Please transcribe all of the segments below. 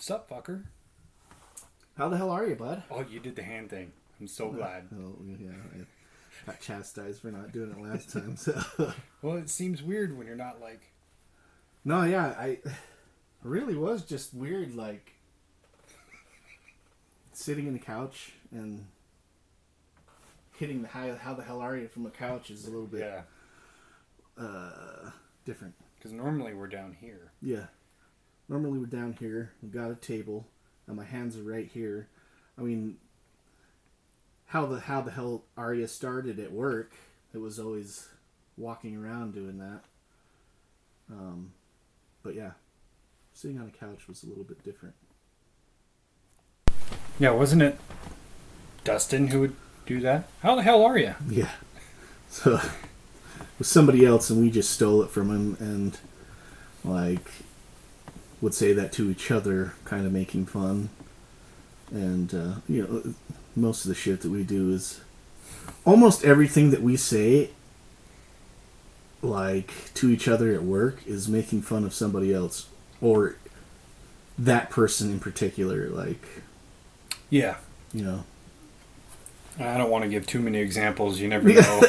Sup, fucker? How the hell are you, bud? Oh, you did the hand thing. I'm so glad. Oh, yeah. I got chastised for not doing it last time, so... Well, it seems weird when you're not, like... No, yeah, I really was just weird, like... Sitting in the couch and... Hitting the how the hell are you from a couch is a little bit... different. Because normally we're down here. Yeah. Normally we're down here. We've got a table. And my hands are right here. I mean... How the hell Arya started at work, it was always walking around doing that. But yeah, sitting on a couch was a little bit different. Yeah, wasn't it Dustin who would do that? How the hell are you? Yeah. So, it was somebody else and we just stole it from him and, like, would say that to each other, kind of making fun. And, you know... Most of the shit that we do is almost everything that we say, like, to each other at work is making fun of somebody else or that person in particular. Like, yeah, you know, I don't want to give too many examples. You never know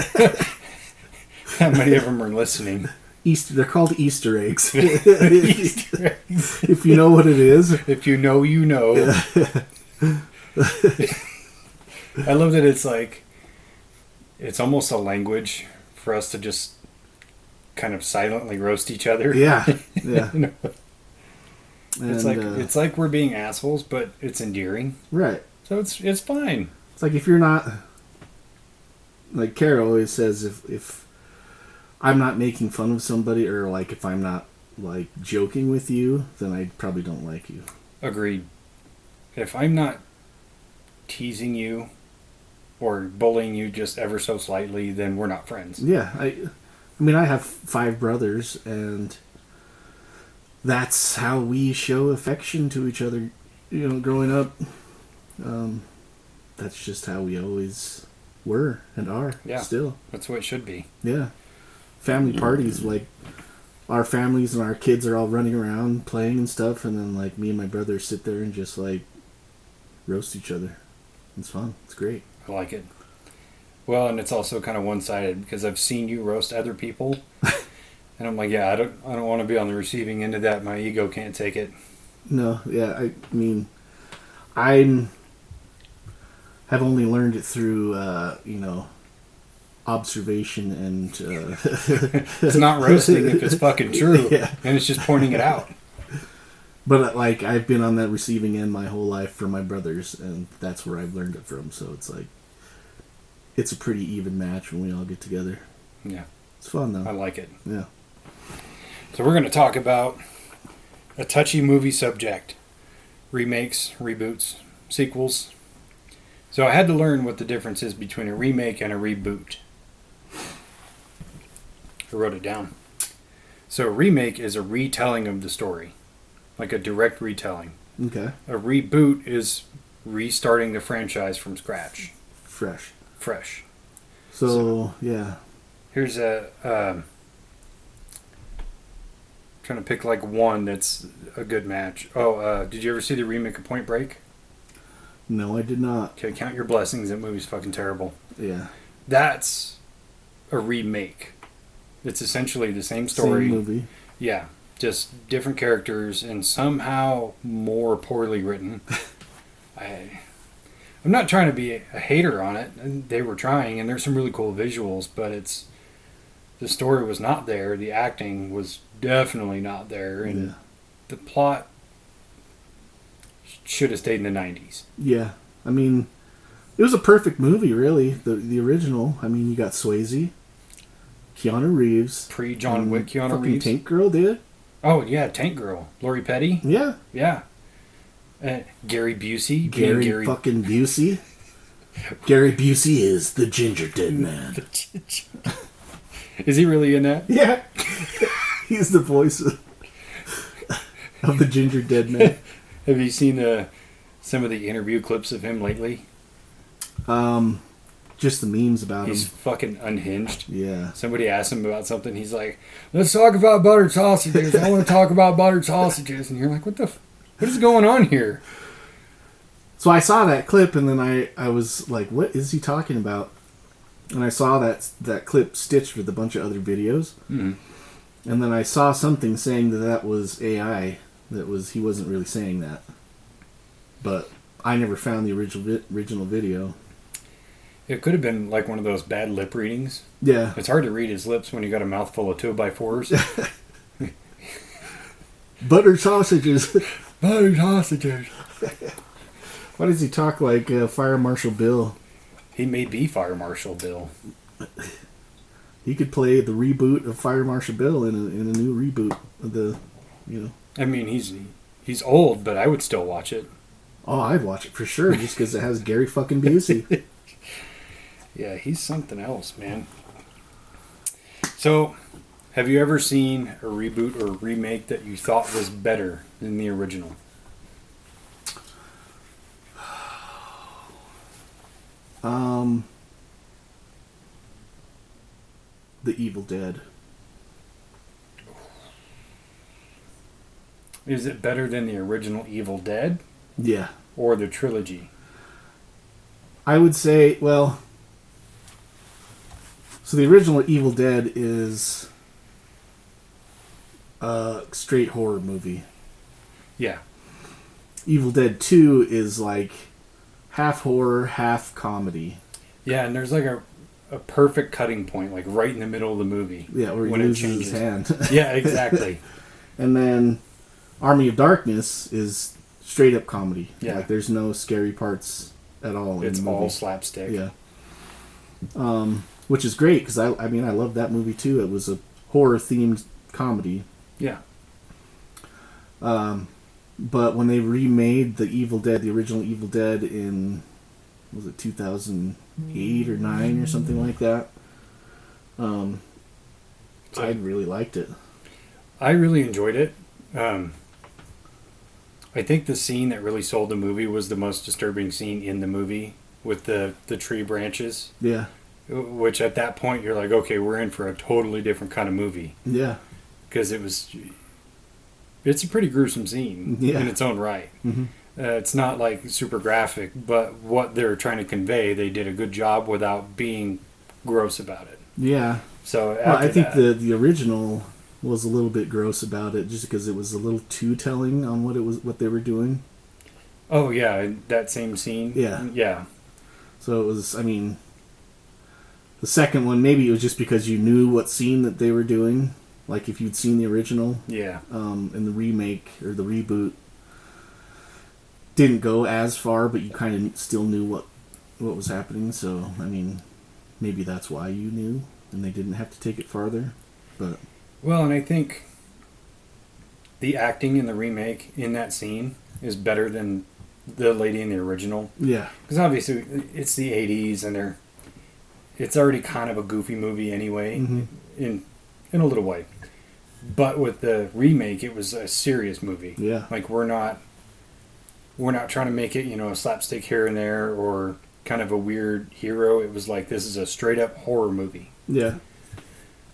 how many of them are listening. They're called Easter eggs. Easter eggs. If you know what it is. If you know, you know. I love that it's like, it's almost a language for us to just kind of silently roast each other. Yeah, yeah. You know? It's like we're being assholes, but it's endearing. Right. So it's fine. It's like if you're not, like Kara always says, if I'm not making fun of somebody or like if I'm not like joking with you, then I probably don't like you. Agreed. If I'm not teasing you or bullying you just ever so slightly, then we're not friends. Yeah, I mean, I have 5 brothers, and that's how we show affection to each other. You know, growing up, that's just how we always were and are. Yeah, still. That's what it should be. Yeah, family parties, like our families and our kids are all running around playing and stuff, and then like me and my brother sit there and just like roast each other. It's fun. It's great. I like it. Well, and it's also kind of one-sided because I've seen you roast other people, and I'm like, yeah, I don't want to be on the receiving end of that. My ego can't take it. No, yeah, I mean, I have only learned it through, you know, observation and. It's not roasting if it's fucking true, yeah. And it's just pointing it out. But, like, I've been on that receiving end my whole life from my brothers, and that's where I've learned it from. So it's like, it's a pretty even match when we all get together. Yeah. It's fun, though. I like it. Yeah. So we're going to talk about a touchy movie subject. Remakes, reboots, sequels. So I had to learn what the difference is between a remake and a reboot. I wrote it down. So a remake is a retelling of the story. Like a direct retelling. Okay. A reboot is restarting the franchise from scratch. Fresh. So yeah. Here's trying to pick like one that's a good match. Oh, did you ever see the remake of Point Break? No, I did not. Okay, count your blessings. That movie's fucking terrible. Yeah. That's a remake. It's essentially the same story. Same movie. Yeah. Just different characters and somehow more poorly written. I'm not trying to be a hater on it. They were trying, and there's some really cool visuals, but the story was not there. The acting was definitely not there, and the plot should have stayed in the 90s. Yeah, I mean, it was a perfect movie, really. The original. I mean, you got Swayze, Keanu Reeves, Pre-John Wick Keanu Reeves. Tank Girl did. Oh, yeah, Tank Girl. Lori Petty? Yeah. Yeah. Gary Busey. Gary fucking Busey. Gary Busey is the ginger dead man. Is he really in that? Yeah. He's the voice of the ginger dead man. Have you seen some of the interview clips of him lately? Just the memes about him. He's fucking unhinged. Yeah. Somebody asked him about something. He's like, let's talk about buttered sausages. I want to talk about buttered sausages. And you're like, what the What is going on here? So I saw that clip, and then I was like, what is he talking about? And I saw that clip stitched with a bunch of other videos. Mm. And then I saw something saying that was AI. He wasn't really saying that. But I never found the original video. It could have been like one of those bad lip readings. Yeah. It's hard to read his lips when you got a mouthful of 2x4s. Butter sausages. Butter sausages. Why does he talk like Fire Marshal Bill? He may be Fire Marshal Bill. He could play the reboot of Fire Marshal Bill in a new reboot of the, I mean, he's old, but I would still watch it. Oh, I'd watch it for sure, just because it has Gary fucking Busey. Yeah, he's something else, man. So, have you ever seen a reboot or remake that you thought was better than the original? The Evil Dead. Is it better than the original Evil Dead? Yeah. Or the trilogy? I would say, well, so the original Evil Dead is a straight horror movie. Yeah. Evil Dead 2 is like half horror, half comedy. Yeah, and there's like a perfect cutting point, like right in the middle of the movie. Yeah, where he when loses his hand. Yeah, exactly. And then Army of Darkness is straight up comedy. Yeah. Like there's no scary parts at all. It's in the movie. all slapstick. Yeah. Which is great because I love that movie too. It was a horror themed comedy. Yeah. But when they remade the original Evil Dead in, was it 2008 or 9 or something like that? I really liked it. I really enjoyed it. I think the scene that really sold the movie was the most disturbing scene in the movie with the tree branches. Yeah. Which at that point you're like, okay, we're in for a totally different kind of movie. Yeah. Because it's a pretty gruesome scene in its own right. Mm-hmm. It's not like super graphic, but what they're trying to convey, they did a good job without being gross about it. Yeah. So I think the original was a little bit gross about it, just because it was a little too telling on what they were doing. Oh yeah, that same scene. Yeah. So it was. I mean, the second one, maybe it was just because you knew what scene that they were doing. Like if you'd seen the original. Yeah. And the remake or the reboot didn't go as far, but you kind of still knew what was happening. So I mean, maybe that's why you knew, and they didn't have to take it farther. But well, and I think the acting in the remake in that scene is better than the lady in the original. Yeah. Because obviously it's the 80s and it's already kind of a goofy movie anyway, mm-hmm. in a little way. But with the remake, it was a serious movie. Yeah. Like we're not trying to make it, a slapstick here and there or kind of a weird hero. It was like, this is a straight up horror movie. Yeah.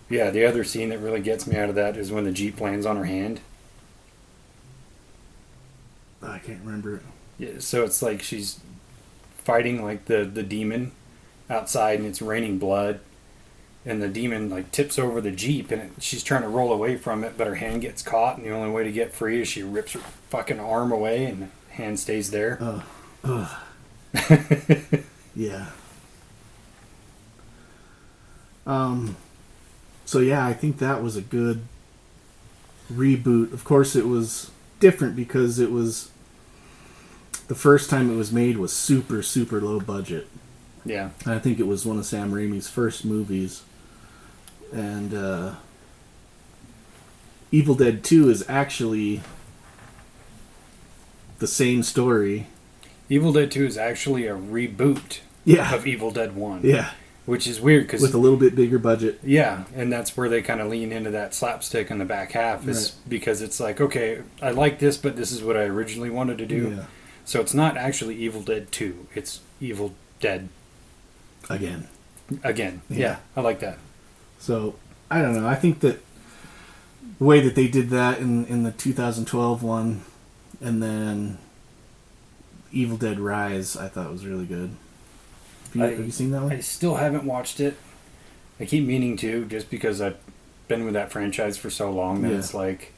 Yeah, the other scene that really gets me out of that is when the Jeep lands on her hand. I can't remember it. Yeah, so it's like she's fighting like the demon outside and it's raining blood. And the demon like tips over the Jeep and she's trying to roll away from it, but her hand gets caught, and the only way to get free is she rips her fucking arm away and the hand stays there. Yeah. So yeah, I think that was a good reboot. Of course, it was different because it was the first time it was made was super, super low budget. Yeah. And I think it was one of Sam Raimi's first movies. And Evil Dead 2 is actually the same story. Evil Dead 2 is actually a reboot of Evil Dead 1. Yeah. Which is weird because... with a little bit bigger budget. Yeah, and that's where they kind of lean into that slapstick in the back half is because it's like, okay, I like this, but this is what I originally wanted to do. Yeah. So it's not actually Evil Dead 2. It's Evil Dead... Again. Yeah, I like that. So, I don't know. I think that the way that they did that in the 2012 one And then Evil Dead Rise, I thought was really good. Have you seen that one? I still haven't watched it. I keep meaning to, just because I've been with that franchise for so long that it's like,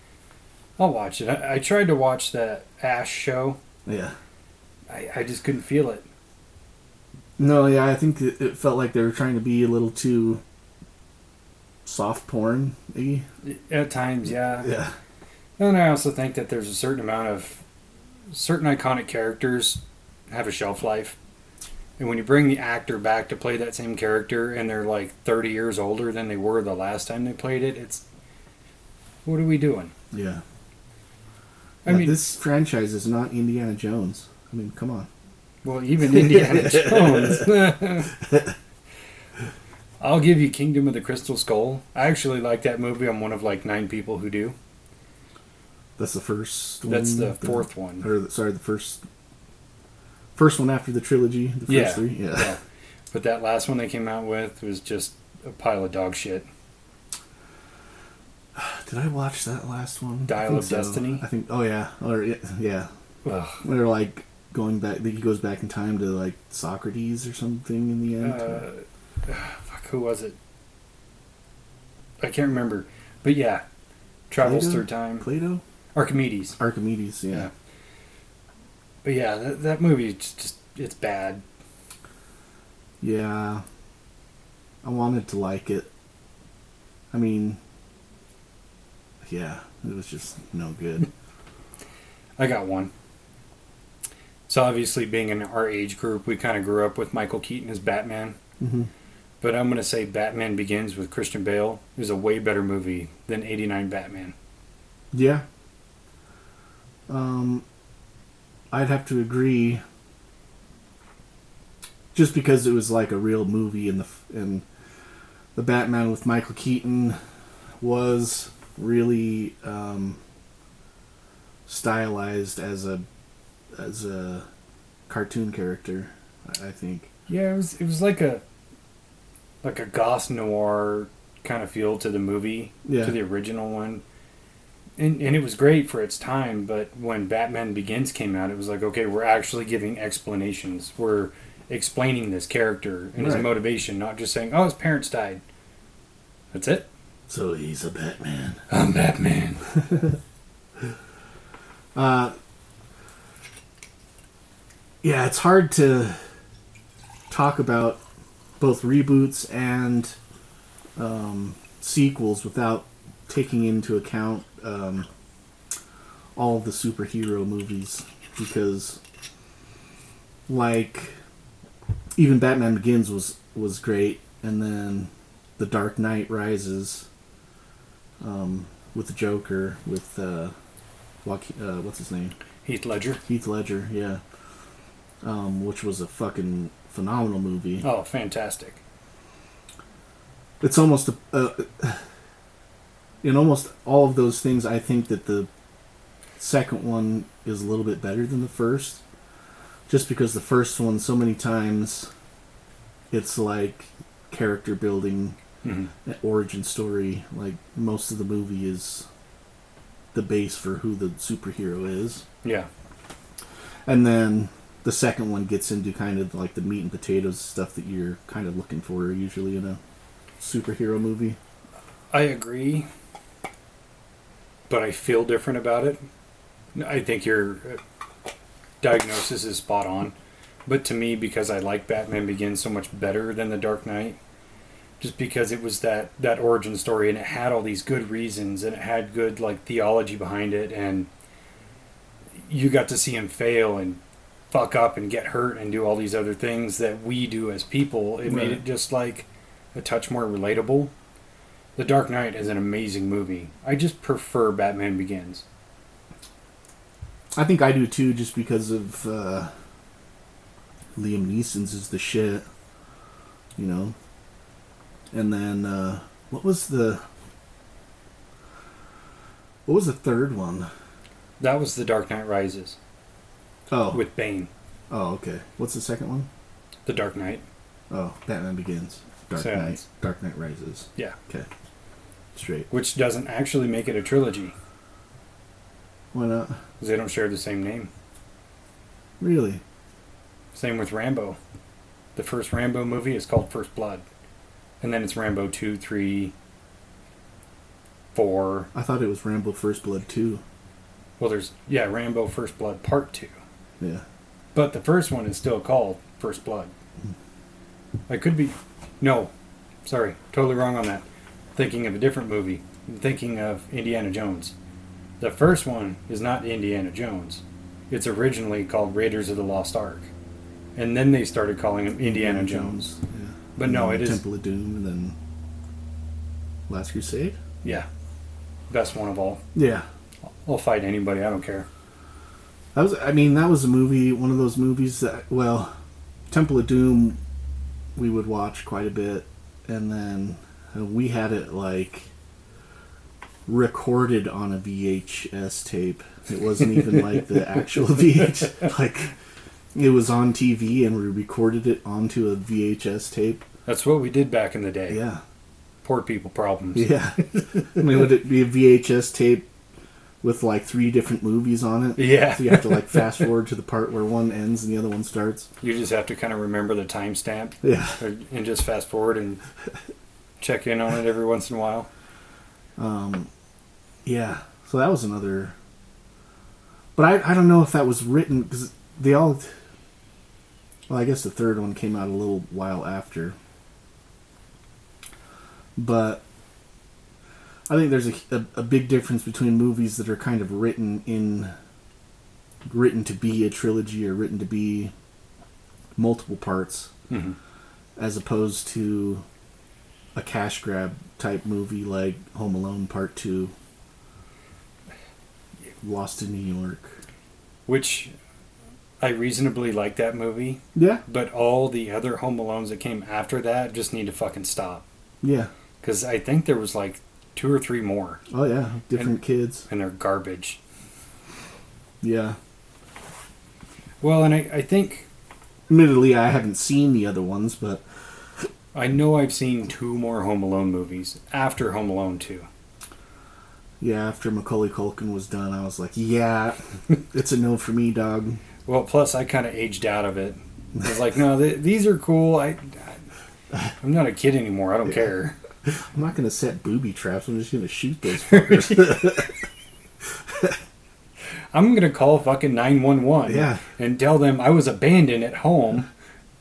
I'll watch it. I tried to watch that Ash show. Yeah. I just couldn't feel it. No, yeah, I think it felt like they were trying to be a little too soft porn-y. At times, yeah. Yeah. And I also think that there's a certain amount of certain iconic characters have a shelf life. And when you bring the actor back to play that same character and they're like 30 years older than they were the last time they played it, it's... What are we doing? Yeah. I mean, this franchise is not Indiana Jones. I mean, come on. Well, even Indiana Jones. I'll give you Kingdom of the Crystal Skull. I actually like that movie. I'm one of like 9 people who do. That's the first one? That's the fourth one. Or, sorry, the first one after the trilogy, the first 3? Yeah. But that last one they came out with was just a pile of dog shit. Did I watch that last one? Dial of Destiny? I think, oh yeah. Or, yeah. Ugh. They're like going back, he goes back in time to like Socrates or something in the end. Fuck, who was it? I can't remember. But yeah, travels Plato? through time. Plato? Archimedes, yeah. But yeah, that movie, it's bad. Yeah. I wanted to like it. I mean, yeah, it was just no good. I got one. So obviously, being in our age group, we kind of grew up with Michael Keaton as Batman. Mm-hmm. But I'm going to say Batman Begins with Christian Bale is a way better movie than 89 Batman. Yeah. I'd have to agree. Just because it was like a real movie, and the Batman with Michael Keaton was really stylized as a cartoon character, I think. Yeah, it was like a goth noir kind of feel to the movie, to the original one. And it was great for its time, but when Batman Begins came out, it was like, okay, we're actually giving explanations. We're explaining this character and his motivation, not just saying, oh, his parents died. That's it. So he's a Batman. I'm Batman. Yeah, it's hard to talk about both reboots and sequels without taking into account all of the superhero movies, because like even Batman Begins was great, and then The Dark Knight Rises with the Joker with what's his name? Heath Ledger, yeah. Which was a fucking phenomenal movie. Oh, fantastic. It's almost in almost all of those things, I think that the second one is a little bit better than the first, just because the first one, so many times it's like character building, origin story. Like most of the movie is the base for who the superhero is. Yeah. And then the second one gets into kind of like the meat and potatoes stuff that you're kind of looking for usually in a superhero movie. I agree, but I feel different about it. I think your diagnosis is spot on. But to me, because I like Batman Begins so much better than The Dark Knight, just because it was that origin story, and it had all these good reasons, and it had good like theology behind it, and you got to see him fail and fuck up and get hurt and do all these other things that we do as people. It made it just like a touch more relatable. The Dark Knight is an amazing movie. I just prefer Batman Begins. I think I do too, just because of Liam Neeson's is the shit, you know. And then what was the third one? That was The Dark Knight Rises. Oh, with Bane. Oh, okay. What's the second one? The Dark Knight. Oh, Batman Begins. Dark Knight Rises. Yeah. Okay. Straight. Which doesn't actually make it a trilogy. Why not? Because they don't share the same name. Really? Same with Rambo. The first Rambo movie is called First Blood. And then it's Rambo 2, 3, 4. I thought it was Rambo First Blood 2. Well, there's, Rambo First Blood Part 2. Yeah. But the first one is still called First Blood. I could be... No. Sorry. Totally wrong on that. Thinking of a different movie. I'm thinking of Indiana Jones. The first one is not Indiana Jones. It's originally called Raiders of the Lost Ark. And then they started calling him Indiana Jones. Yeah. But no, it is... Temple of Doom and then Last Crusade? Yeah. Best one of all. Yeah. I'll fight anybody. I don't care. That was a movie, one of those movies that, well, Temple of Doom we would watch quite a bit. And then we had it, like, recorded on a VHS tape. It wasn't even like the actual VHS. Like, it was on TV and we recorded it onto a VHS tape. That's what we did back in the day. Yeah. Poor people problems. Yeah. I mean, would it be a VHS tape with like 3 different movies on it? Yeah. So you have to like fast forward to the part where one ends and the other one starts. You just have to kind of remember the timestamp. Yeah. And just fast forward and check in on it every once in a while. Yeah. So that was another... But I don't know if that was written... Because they all... Well, I guess the third one came out a little while after. But I think there's a big difference between movies that are kind of written to be a trilogy or written to be multiple parts, mm-hmm. as opposed to a cash grab type movie like Home Alone Part 2, Lost in New York. Which I reasonably like that movie. Yeah. But all the other Home Alones that came after that just need to fucking stop. Yeah. Because I think there was like 2 or 3 more. Oh, yeah. Different kids. And they're garbage. Yeah. Well, and I think... Admittedly, I haven't seen the other ones, but... I know I've seen 2 more Home Alone movies after Home Alone 2. Yeah, after Macaulay Culkin was done, I was like, yeah, it's a no for me, dog. Well, plus I kind of aged out of it. I was like, no, these are cool. I'm not a kid anymore. I don't care. I'm not going to set booby traps. I'm just going to shoot those fuckers. I'm going to call fucking 911 and tell them I was abandoned at home.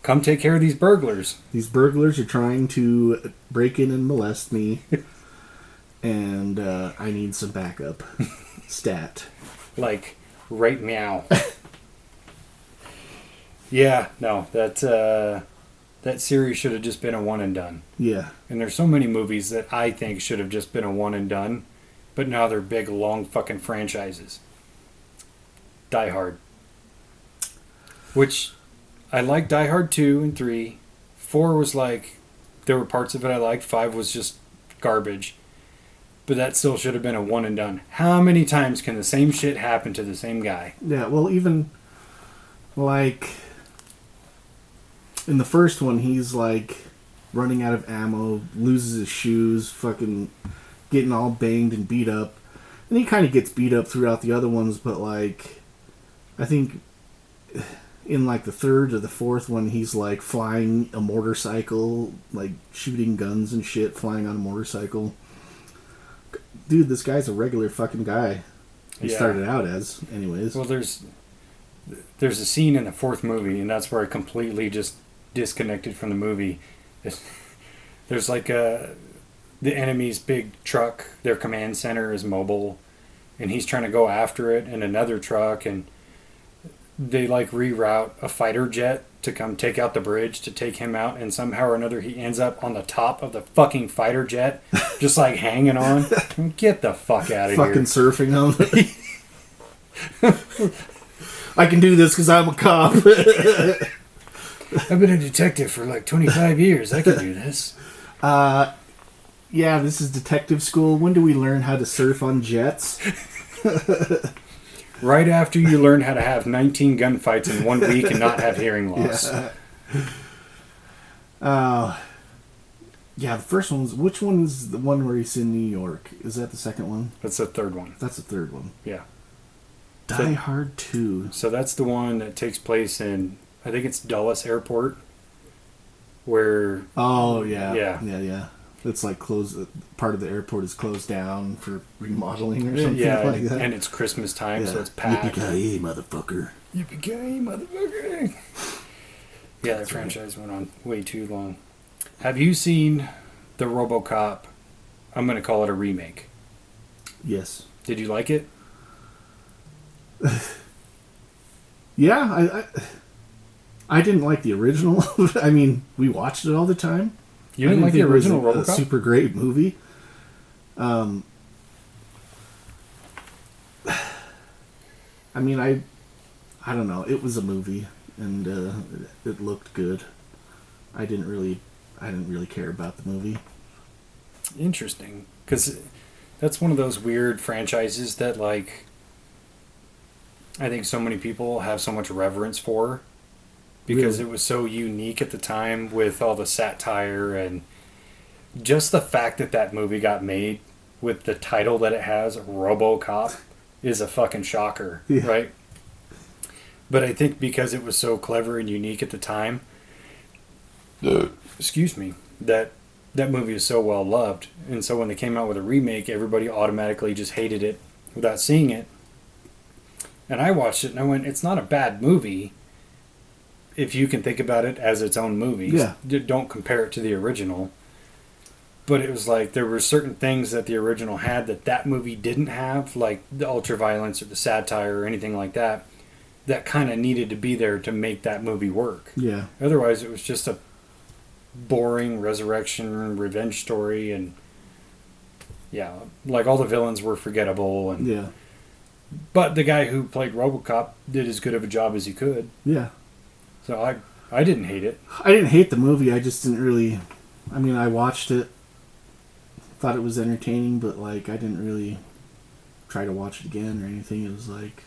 Come take care of these burglars. These burglars are trying to break in and molest me. And I need some backup. Stat. Like, right meow. Yeah, no, that series should have just been a one and done. Yeah. And there's so many movies that I think should have just been a one and done, but now they're big, long fucking franchises. Die Hard. Which, I like Die Hard 2 and 3. 4 was like, there were parts of it I liked. 5 was just garbage. But that still should have been a one and done. How many times can the same shit happen to the same guy? Yeah, well, even, like... In the first one, he's like running out of ammo, loses his shoes, fucking getting all banged and beat up. And he kind of gets beat up throughout the other ones, but like, I think in like the third or the fourth one, he's like flying a motorcycle, like shooting guns and shit, flying on a motorcycle. Dude, this guy's a regular fucking guy. He started out as, anyways. Well, there's a scene in the fourth movie, and that's where I completely just disconnected from the movie. There's like the enemy's big truck, their command center is mobile, and he's trying to go after it in another truck, and they like reroute a fighter jet to come take out the bridge to take him out, and somehow or another he ends up on the top of the fucking fighter jet, just like hanging on. Get the fuck out of here. Fucking surfing on it. I can do this because I'm a cop. I've been a detective for like 25 years. I can do this. Yeah, this is detective school. When do we learn how to surf on jets? Right after you learn how to have 19 gunfights in 1 week and not have hearing loss. Yeah, the first one's... Which one is the one where he's in New York? Is that the second one? That's the third one. That's the third one. Yeah. Die Hard 2. So that's the one that takes place in, I think it's Dulles Airport, where... Oh, yeah. Yeah. Yeah. It's like part of the airport is closed down for remodeling or something yeah, like that. And it's Christmas time, Yeah. so it's packed. Yippee-ki-yay, motherfucker. Yippee-ki-yay, motherfucker. Yeah, that franchise went on way too long. Have you seen the RoboCop? I'm going to call it a remake. Yes. Did you like it? Yeah, I didn't like the original. I mean, we watched it all the time. You didn't like the original RoboCop? RoboCop? A super great movie. I mean, I don't know. It was a movie, and it looked good. I didn't really care about the movie. Interesting, because that's one of those weird franchises that, like, I think so many people have so much reverence for, because Really? it was so unique at the time with all the satire and just the fact that that movie got made with the title that it has, RoboCop, is a fucking shocker, Yeah. right? But I think because it was so clever and unique at the time, excuse me, that movie is so well loved. And so when they came out with a remake, everybody automatically just hated it without seeing it. And I watched it and I went, it's not a bad movie if you can think about it as its own movie. Yeah. Don't compare it to the original. But it was like there were certain things that the original had that movie didn't have, like the ultraviolence or the satire or anything like that, that kind of needed to be there to make that movie work. Yeah. Otherwise, it was just a boring resurrection revenge story, and yeah, like all the villains were forgettable. And Yeah. but the guy who played RoboCop did as good of a job as he could. Yeah. So I didn't hate it. I didn't hate the movie. I just didn't really. I mean, I watched it, thought it was entertaining, but like I didn't really try to watch it again or anything. It was like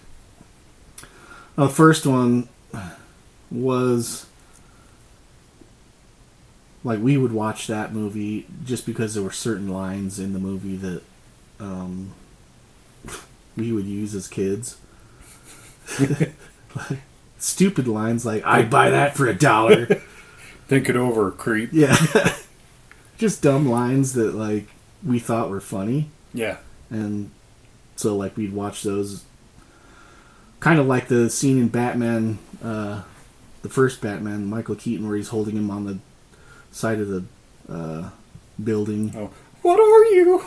the first one was like we would watch that movie just because there were certain lines in the movie that we would use as kids. Like, stupid lines like "I'd buy that for $1." Think it over, creep. Yeah. Just dumb lines that like we thought were funny. Yeah. And so like we'd watch those, kind of like the scene in Batman, the first Batman, Michael Keaton, where he's holding him on the side of the building. Oh, what are you?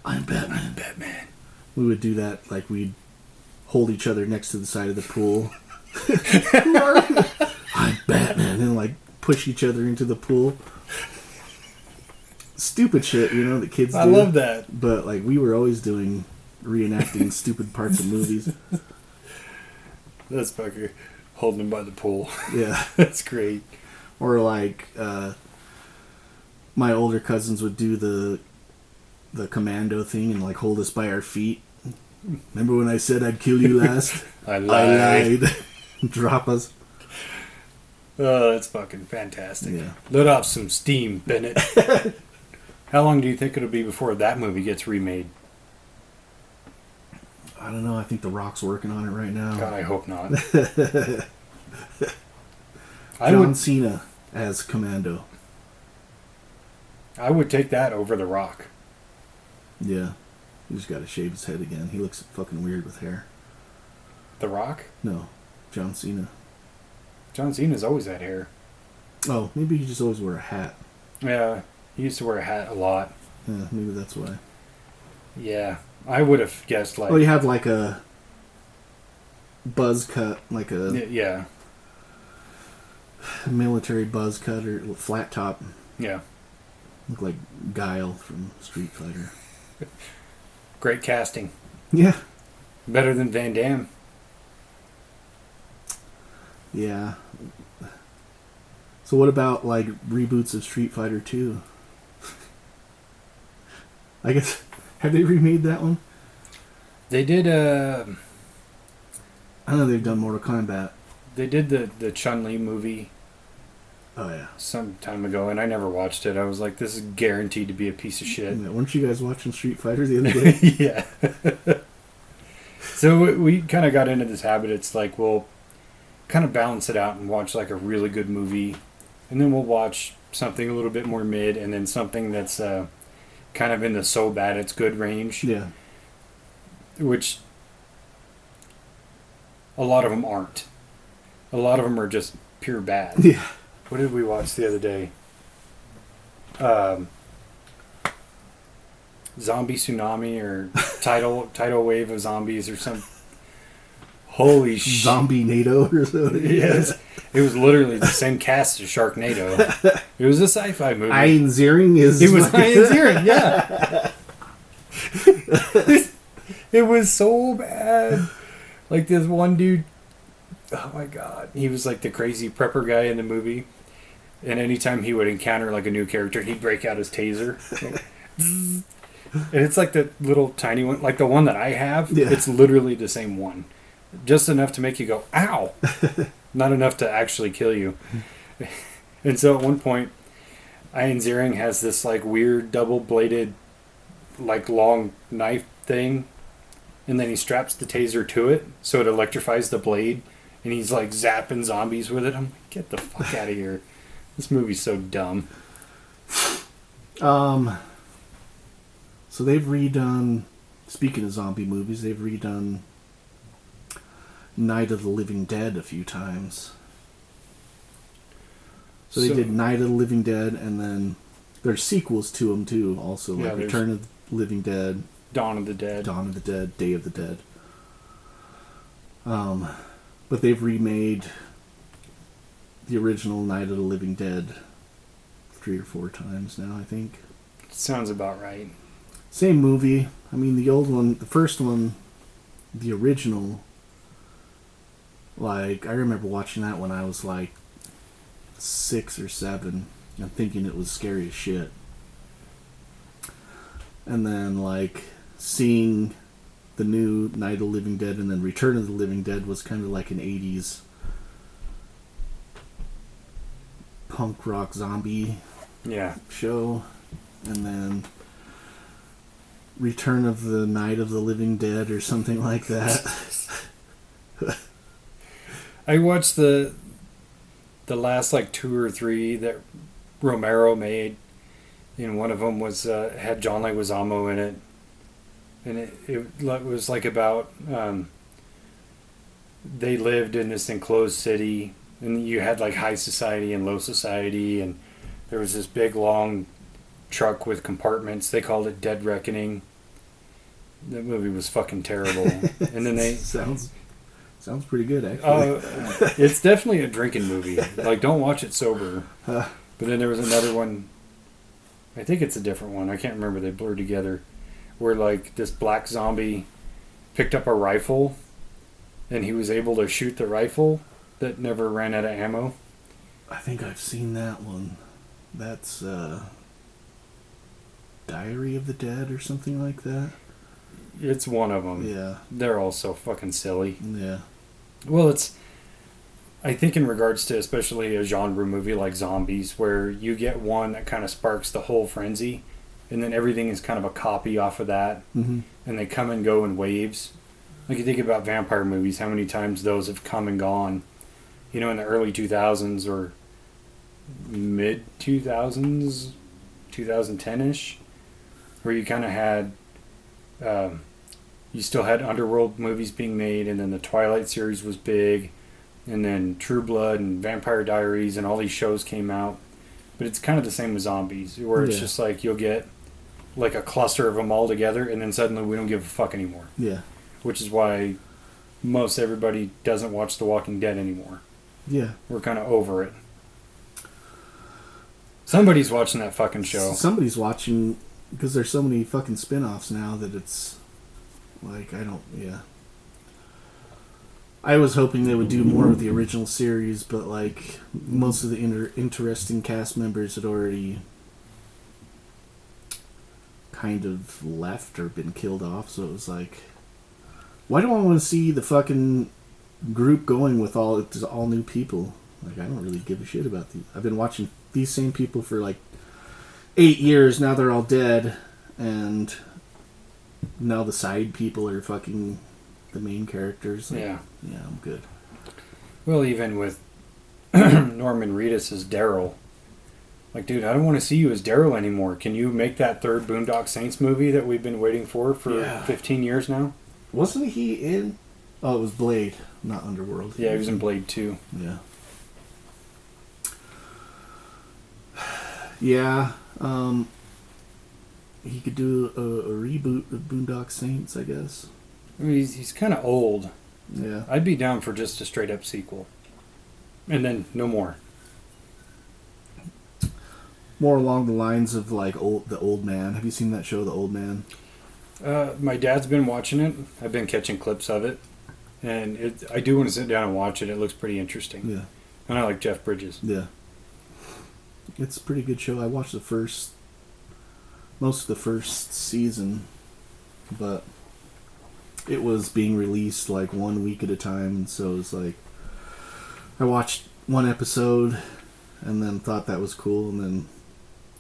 I'm Batman. I'm Batman. We would do that, like we'd hold each other next to the side of the pool. Who are you? I'm Batman, and like push each other into the pool. Stupid shit, you know, that kids do. I love that. But like we were always reenacting stupid parts of movies. That's fucker holding him by the pool. Yeah. That's great. Or like my older cousins would do the commando thing and like hold us by our feet. Remember when I said I'd kill you last? I lied. Drop us. Oh, that's fucking fantastic. Yeah. Let off some steam, Bennett. How long do you think it'll be before that movie gets remade? I don't know. I think The Rock's working on it right now. God, I hope not. John Cena as Commando. I would take that over The Rock. Yeah. He's got to shave his head again. He looks fucking weird with hair. The Rock? No. John Cena. John Cena's always had hair. Oh, maybe he just always wear a hat. Yeah, he used to wear a hat a lot. Yeah, maybe that's why. Yeah, I would have guessed like... Well, he had like a buzz cut, like a Yeah, military buzz cut or flat top. yeah. Look like Guile from Street Fighter. Great casting. Yeah. Better than Van Damme. Yeah. So what about like reboots of Street Fighter 2? I guess, have they remade that one? They did I know they've done Mortal Kombat. they did the Chun-Li movie Oh yeah. some time ago, and I never watched it. I was like, this is guaranteed to be a piece of shit. Yeah, weren't you guys watching Street Fighter the other day? Yeah. So we kind of got into this habit. It's like we'll kind of balance it out and watch like a really good movie, and then we'll watch something a little bit more mid, and then something that's kind of in the so bad it's good range. Yeah. Which a lot of them aren't. A lot of them are just pure bad. Yeah. What did we watch the other day? Zombie tsunami or tidal wave of zombies or some. Holy shit! Zombie NATO or something. Yes, it was literally the same cast as Sharknado. It was a sci-fi movie. Ian Ziering is. It was Ian Ziering. Yeah. It was so bad. Like this one dude. Oh my god, he was like the crazy prepper guy in the movie. And anytime he would encounter like a new character, he'd break out his taser. And it's like the little tiny one, like the one that I have. Yeah. It's literally the same one. Just enough to make you go, ow! Not enough to actually kill you. And so at one point, Ian Ziering has this like weird double-bladed, like long knife thing. And then he straps the taser to it so it electrifies the blade. And he's like zapping zombies with it. I'm like, get the fuck out of here. This movie's so dumb. So they've redone, speaking of zombie movies, they've redone Night of the Living Dead a few times. So they did Night of the Living Dead, and then there's sequels to them too, also, like Return of the Living Dead, Dawn of the Dead, Day of the Dead. But they've remade the original Night of the Living Dead 3 or 4 times now, I think. Sounds about right. Same movie. I mean, the old one, the first one, the original, like, I remember watching that when I was like 6 or 7 and thinking it was scary as shit. And then, like, seeing the new Night of the Living Dead and then Return of the Living Dead was kind of like an 80s punk rock zombie show. And then Return of the Night of the Living Dead or something like that. I watched the last like 2 or 3 that Romero made, and one of them was had John Leguizamo in it, and it was like about they lived in this enclosed city, and you had like high society and low society, and there was this big long truck with compartments. They called it Dead Reckoning. That movie was fucking terrible. And then they sounds pretty good, actually. It's definitely a drinking movie. Like, don't watch it sober. But then there was another one. I think it's a different one. I can't remember. They blurred together. Where like this black zombie picked up a rifle, and he was able to shoot the rifle that never ran out of ammo. I think I've seen that one. That's Diary of the Dead or something like that. It's one of them. Yeah. They're all so fucking silly. Yeah. Well, I think in regards to especially a genre movie like zombies, where you get one that kind of sparks the whole frenzy, and then everything is kind of a copy off of that, and they come and go in waves. Like you think about vampire movies, how many times those have come and gone. You know, in the early 2000s or mid 2000s, 2010-ish, where you kind of had, you still had Underworld movies being made, and then the Twilight series was big, and then True Blood and Vampire Diaries and all these shows came out. But it's kind of the same with zombies, where it's just like you'll get like a cluster of them all together, and then suddenly we don't give a fuck anymore. Yeah. Which is why most everybody doesn't watch The Walking Dead anymore. Yeah. We're kind of over it. Somebody's watching that fucking show. Somebody's watching, because there's so many fucking spin-offs now that it's like, I was hoping they would do more of the original series, but like most of the interesting cast members had already kind of left or been killed off, so it was like, why do I want to see the fucking group going with all new people? Like, I don't really give a shit about these. I've been watching these same people for like 8 years. Now they're all dead, and now the side people are fucking the main characters. Like, Yeah. Yeah, I'm good. Well, even with Norman Reedus as Daryl. Like, dude, I don't want to see you as Daryl anymore. Can you make that third Boondock Saints movie that we've been waiting for Yeah. 15 years now? Wasn't he in... Oh, it was Blade, not Underworld. Yeah, he was in Blade 2. Yeah. Yeah, he could do a reboot of Boondock Saints, I guess. I mean, he's kind of old. Yeah. I'd be down for just a straight up sequel. And then no more. More along the lines of like the Old Man. Have you seen that show, The Old Man? My dad's been watching it. I've been catching clips of it. And I do want to sit down and watch it. It looks pretty interesting. Yeah. And I like Jeff Bridges. Yeah. It's a pretty good show. I watched most of the first season, but it was being released like 1 week at a time, and so it was like I watched one episode and then thought that was cool, and then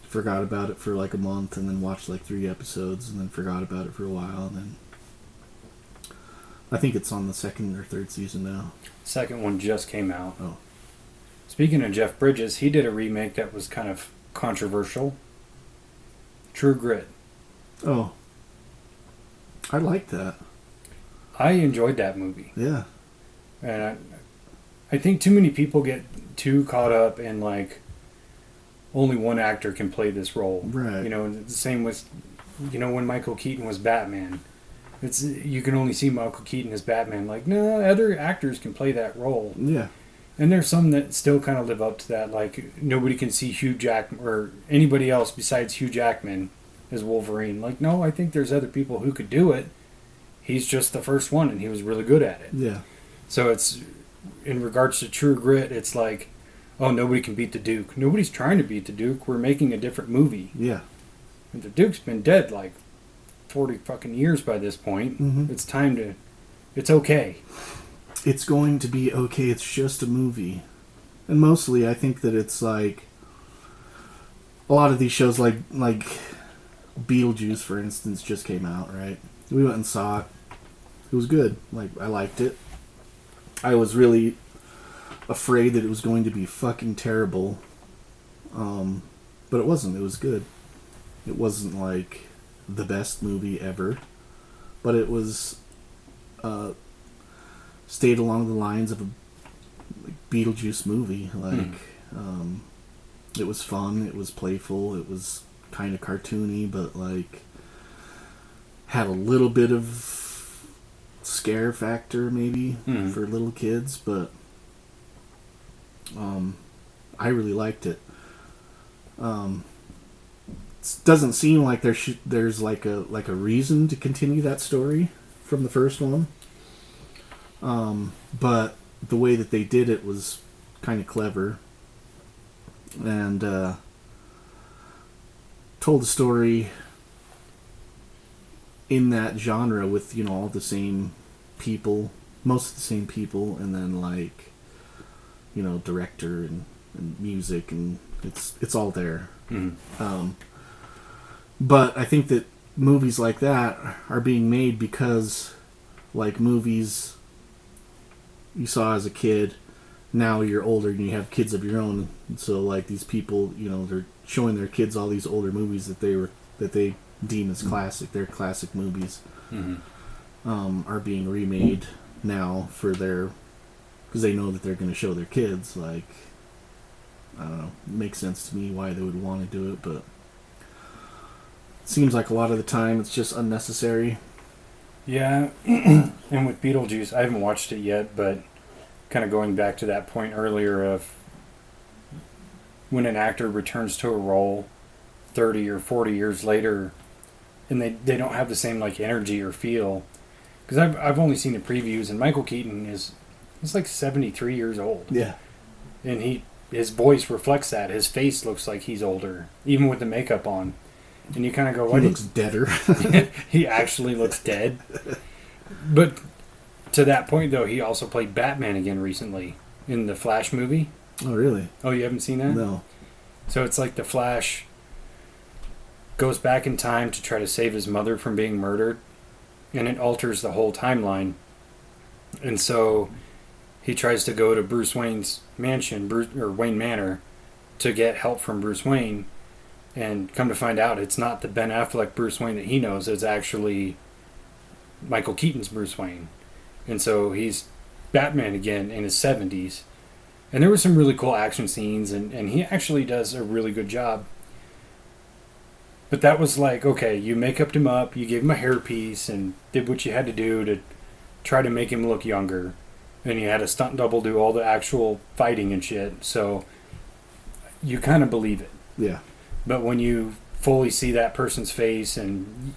forgot about it for like a month, and then watched like 3 episodes and then forgot about it for a while, and then I think it's on the 2nd or 3rd season now. Second one just came out. Oh. Speaking of Jeff Bridges, he did a remake that was kind of controversial. True Grit. Oh. I liked that. I enjoyed that movie. Yeah. And I think too many people get too caught up in like only one actor can play this role. Right. You know, the same with when Michael Keaton was Batman. You can only see Michael Keaton as Batman. Like, no, other actors can play that role. Yeah. And there's some that still kind of live up to that. Like, nobody can see Hugh Jackman or anybody else besides Hugh Jackman as Wolverine. Like, no, I think there's other people who could do it. He's just the first one, and he was really good at it. Yeah. So it's, in regards to True Grit, it's like, oh, nobody can beat the Duke. Nobody's trying to beat the Duke. We're making a different movie. Yeah. And the Duke's been dead like 40 fucking years by this point. Mm-hmm. It's time to... It's okay. It's going to be okay. It's just a movie. And mostly I think that it's like... A lot of these shows like Beetlejuice, for instance, just came out, right? We went and saw it. It was good. Like, I liked it. I was really afraid that it was going to be fucking terrible. But it wasn't. It was good. It wasn't like the best movie ever. But it was... stayed along the lines of a Beetlejuice movie. Like, it was fun, it was playful, it was kind of cartoony, but like had a little bit of scare factor maybe for little kids, but I really liked it. It doesn't seem like there's like a reason to continue that story from the first one. But the way that they did it was kind of clever, and told the story in that genre with all the same people, most of the same people, and then like director and music, and it's all there. But I think that movies like that are being made because like movies you saw as a kid, now you're older and you have kids of your own, and so like these people, they're showing their kids all these older movies that they deem as classic. They're classic movies, are being remade now because they know that they're going to show their kids. Like, I don't know, it makes sense to me why they would want to do it, but it seems like a lot of the time it's just unnecessary. Yeah, and with Beetlejuice, I haven't watched it yet, but kind of going back to that point earlier of when an actor returns to a role 30 or 40 years later, and they don't have the same like energy or feel. Because I've only seen the previews, and Michael Keaton he's like 73 years old. Yeah. And his voice reflects that. His face looks like he's older, even with the makeup on. And you kind of go, he looks deader. He actually looks dead. But to that point, though, he also played Batman again recently in the Flash movie. Oh, really? Oh, you haven't seen that? No. So it's like the Flash goes back in time to try to save his mother from being murdered, and it alters the whole timeline. And so he tries to go to Bruce Wayne's mansion, Wayne Manor, to get help from Bruce Wayne. And come to find out, it's not the Ben Affleck Bruce Wayne that he knows. It's actually Michael Keaton's Bruce Wayne. And so he's Batman again in his 70s. And there were some really cool action scenes, and he actually does a really good job. But that was like, okay, you make-uped him up, you gave him a hairpiece, and did what you had to do to try to make him look younger. And you had a stunt double do all the actual fighting and shit. So you kind of believe it. Yeah. But when you fully see that person's face and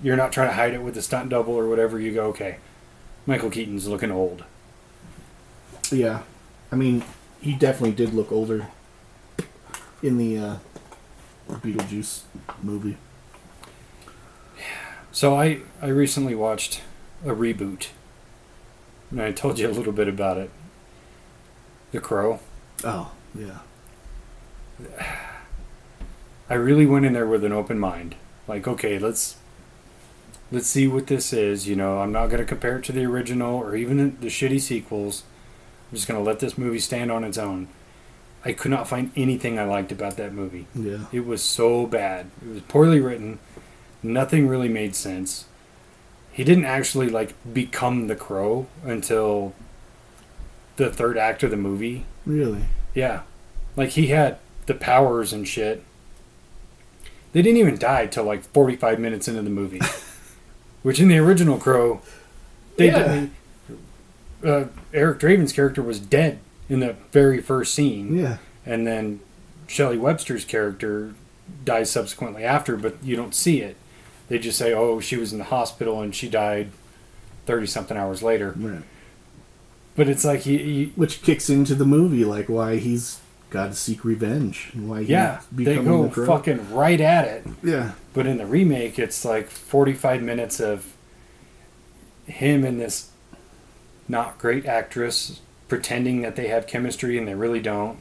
you're not trying to hide it with a stunt double or whatever, you go, okay, Michael Keaton's looking old. Yeah. I mean, he definitely did look older in the Beetlejuice movie. So I recently watched a reboot. And I told you a little bit about it. The Crow. Oh, yeah. I really went in there with an open mind. Like, okay, let's see what this is. You know, I'm not going to compare it to the original or even the shitty sequels. I'm just going to let this movie stand on its own. I could not find anything I liked about that movie. Yeah. It was so bad. It was poorly written. Nothing really made sense. He didn't actually, like, become the Crow until the third act of the movie. Really? Yeah. Like, he had the powers and shit. They didn't even die till, like, 45 minutes into the movie. Which, in the original Crow, they didn't... Eric Draven's character was dead in the very first scene. Yeah. And then Shelley Webster's character dies subsequently after, but you don't see it. They just say, oh, she was in the hospital and she died 30-something hours later. Right. But it's like he... Which kicks into the movie, like why he's got to seek revenge. And why yeah, he's they go the Crow. fucking right at it. Yeah. But in the remake, it's like 45 minutes of him and this not great actress pretending that they have chemistry and they really don't.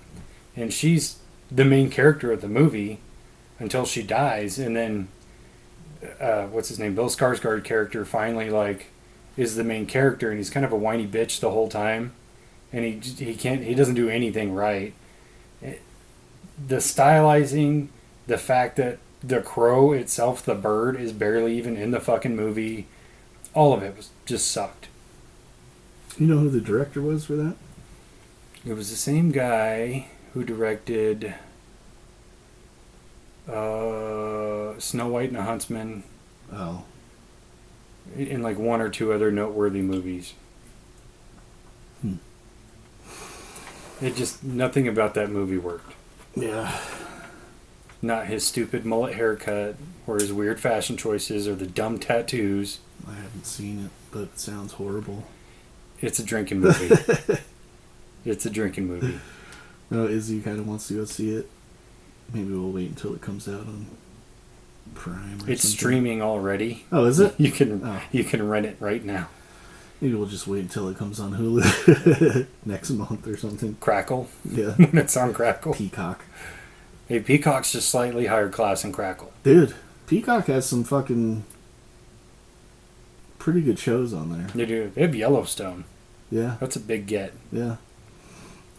And she's the main character of the movie until she dies. And then, what's his name? Bill Skarsgård character finally, like, is the main character, and he's kind of a whiny bitch the whole time. And he doesn't do anything right. The stylizing, the fact that the Crow itself, the bird, is barely even in the fucking movie, all of it was just sucked. You know who the director was for that? It was the same guy who directed Snow White and the Huntsman. Oh. In like one or two other noteworthy movies. It just, nothing about that movie worked. Yeah. Not his stupid mullet haircut, or his weird fashion choices, or the dumb tattoos. I haven't seen it, but it sounds horrible. It's a drinking movie. It's a drinking movie. No, Izzy kind of wants to go see it. Maybe we'll wait until it comes out on Prime or It's something. Streaming already. Oh, is it? You can rent it right now. Maybe we'll just wait until it comes on Hulu next month or something. Crackle. Yeah. When it's on Crackle. Peacock. Hey, Peacock's just slightly higher class than Crackle. Dude, Peacock has some fucking pretty good shows on there. They do. They have Yellowstone. Yeah. That's a big get. Yeah.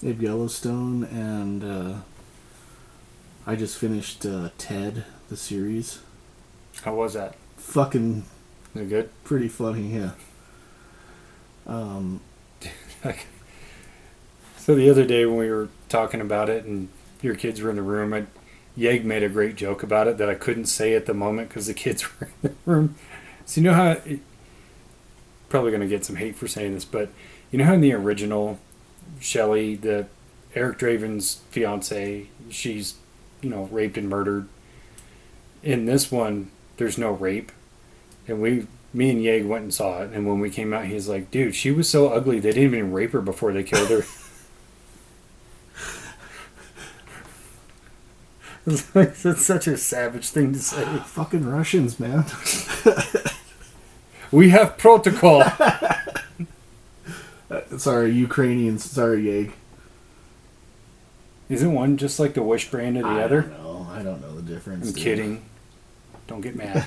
They have Yellowstone, and I just finished Ted, the series. How was that? Fucking Is it good? pretty funny, yeah. So the other day when we were talking about it and your kids were in the room, Yeg made a great joke about it that I couldn't say at the moment because the kids were in the room. So you know how... probably going to get some hate for saying this, but you know how in the original, Shelley, the Eric Draven's fiance, she's, raped and murdered. In this one, there's no rape. And me and Yeg went and saw it, and when we came out, he's like, dude, she was so ugly, they didn't even rape her before they killed her. That's such a savage thing to say. Fucking Russians, man. We have protocol. Sorry, Ukrainians. Sorry, Yeg. Isn't one just like the Wish brand of the other? I don't know the difference. I'm kidding. Don't get mad.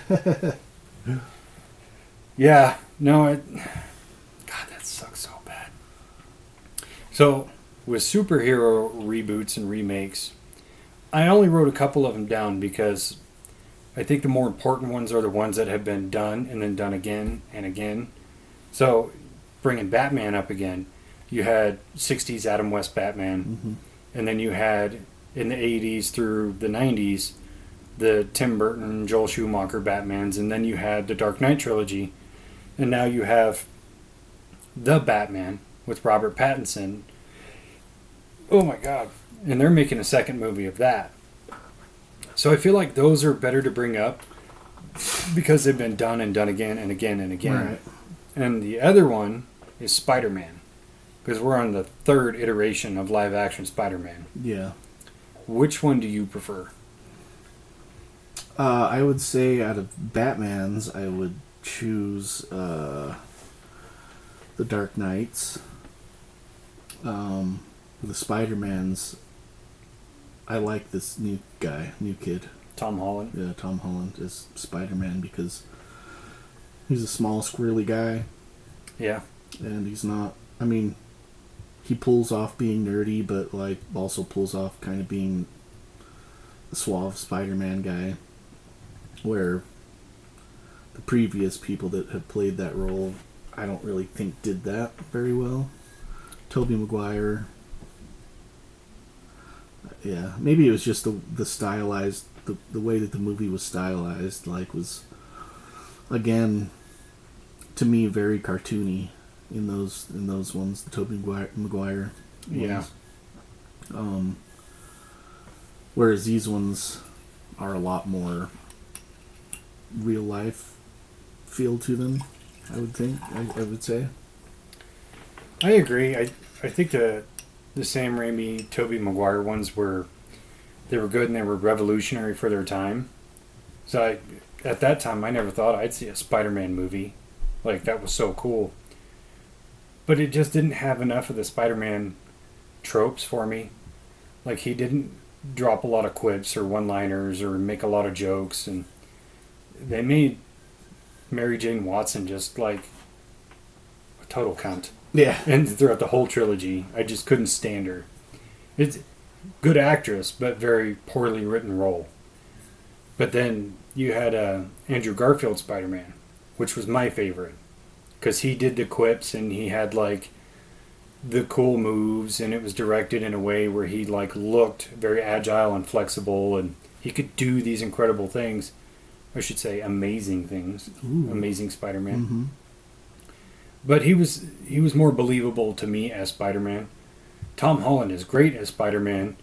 Yeah, no, God, So, with superhero reboots and remakes, I only wrote a couple of them down because I think the more important ones are the ones that have been done and then done again and again. So, bringing Batman up again, you had 60s Adam West Batman, Mm-hmm. and then you had in the 80s through the 90s the Tim Burton, Joel Schumacher Batmans, and then you had the Dark Knight trilogy, and now you have the Batman with Robert Pattinson. Oh my god. And they're making a second movie of that. So I feel like those are better to bring up because they've been done and done again and again and again. Right. And the other one is Spider-Man, because we're on the third iteration of live action Spider-Man. Yeah. Which one do you prefer? I would say out of Batman's, I would choose the Dark Knights. The Spider-Man's, I like this new kid. Tom Holland. Yeah, Tom Holland is Spider-Man because he's a small, squirrely guy. Yeah. And he's not, I mean, he pulls off being nerdy, but like also pulls off kind of being the suave Spider-Man guy. Where the previous people that have played that role, I don't really think did that very well. Tobey Maguire. Yeah, maybe it was just the stylized, the way that the movie was stylized, like was, again, to me, very cartoony in those ones, the Tobey Maguire ones. Yeah. Whereas these ones are a lot more real life feel to them, I would think. I would say. I agree. I think the Sam Raimi, Tobey Maguire ones were good and they were revolutionary for their time. So at that time, I never thought I'd see a Spider-Man movie. Like, that was so cool. But it just didn't have enough of the Spider-Man tropes for me. Like, he didn't drop a lot of quips or one-liners or make a lot of jokes, and they made Mary Jane Watson just like a total cunt. Yeah. And throughout the whole trilogy, I just couldn't stand her. It's good actress, but very poorly written role. But then you had Andrew Garfield Spider-Man, which was my favorite, because he did the quips and he had like the cool moves, and it was directed in a way where he like looked very agile and flexible, and he could do these incredible things. I should say amazing things. Ooh. Amazing Spider-Man. Mm-hmm. But he was more believable to me as Spider-Man. Tom Holland is great as Spider-Man,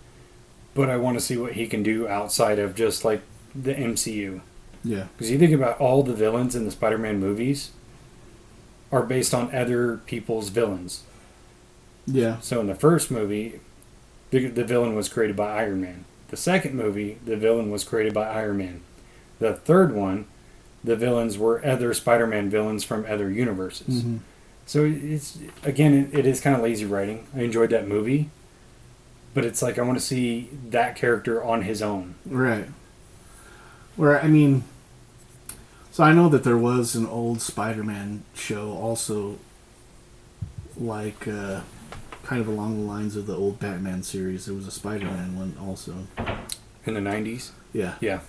but I want to see what he can do outside of just like the MCU. Yeah. Because you think about all the villains in the Spider-Man movies are based on other people's villains. Yeah. So in the first movie, the villain was created by Iron Man. The second movie, the villain was created by Iron Man. The third one, the villains were other Spider-Man villains from other universes. Mm-hmm. So it's, again, it is kind of lazy writing. I enjoyed that movie, but it's like I want to see that character on his own. Right. Where, I mean, so I know that there was an old Spider-Man show also, like, kind of along the lines of the old Batman series. There was a Spider-Man one also. In the 90s? Yeah. Yeah.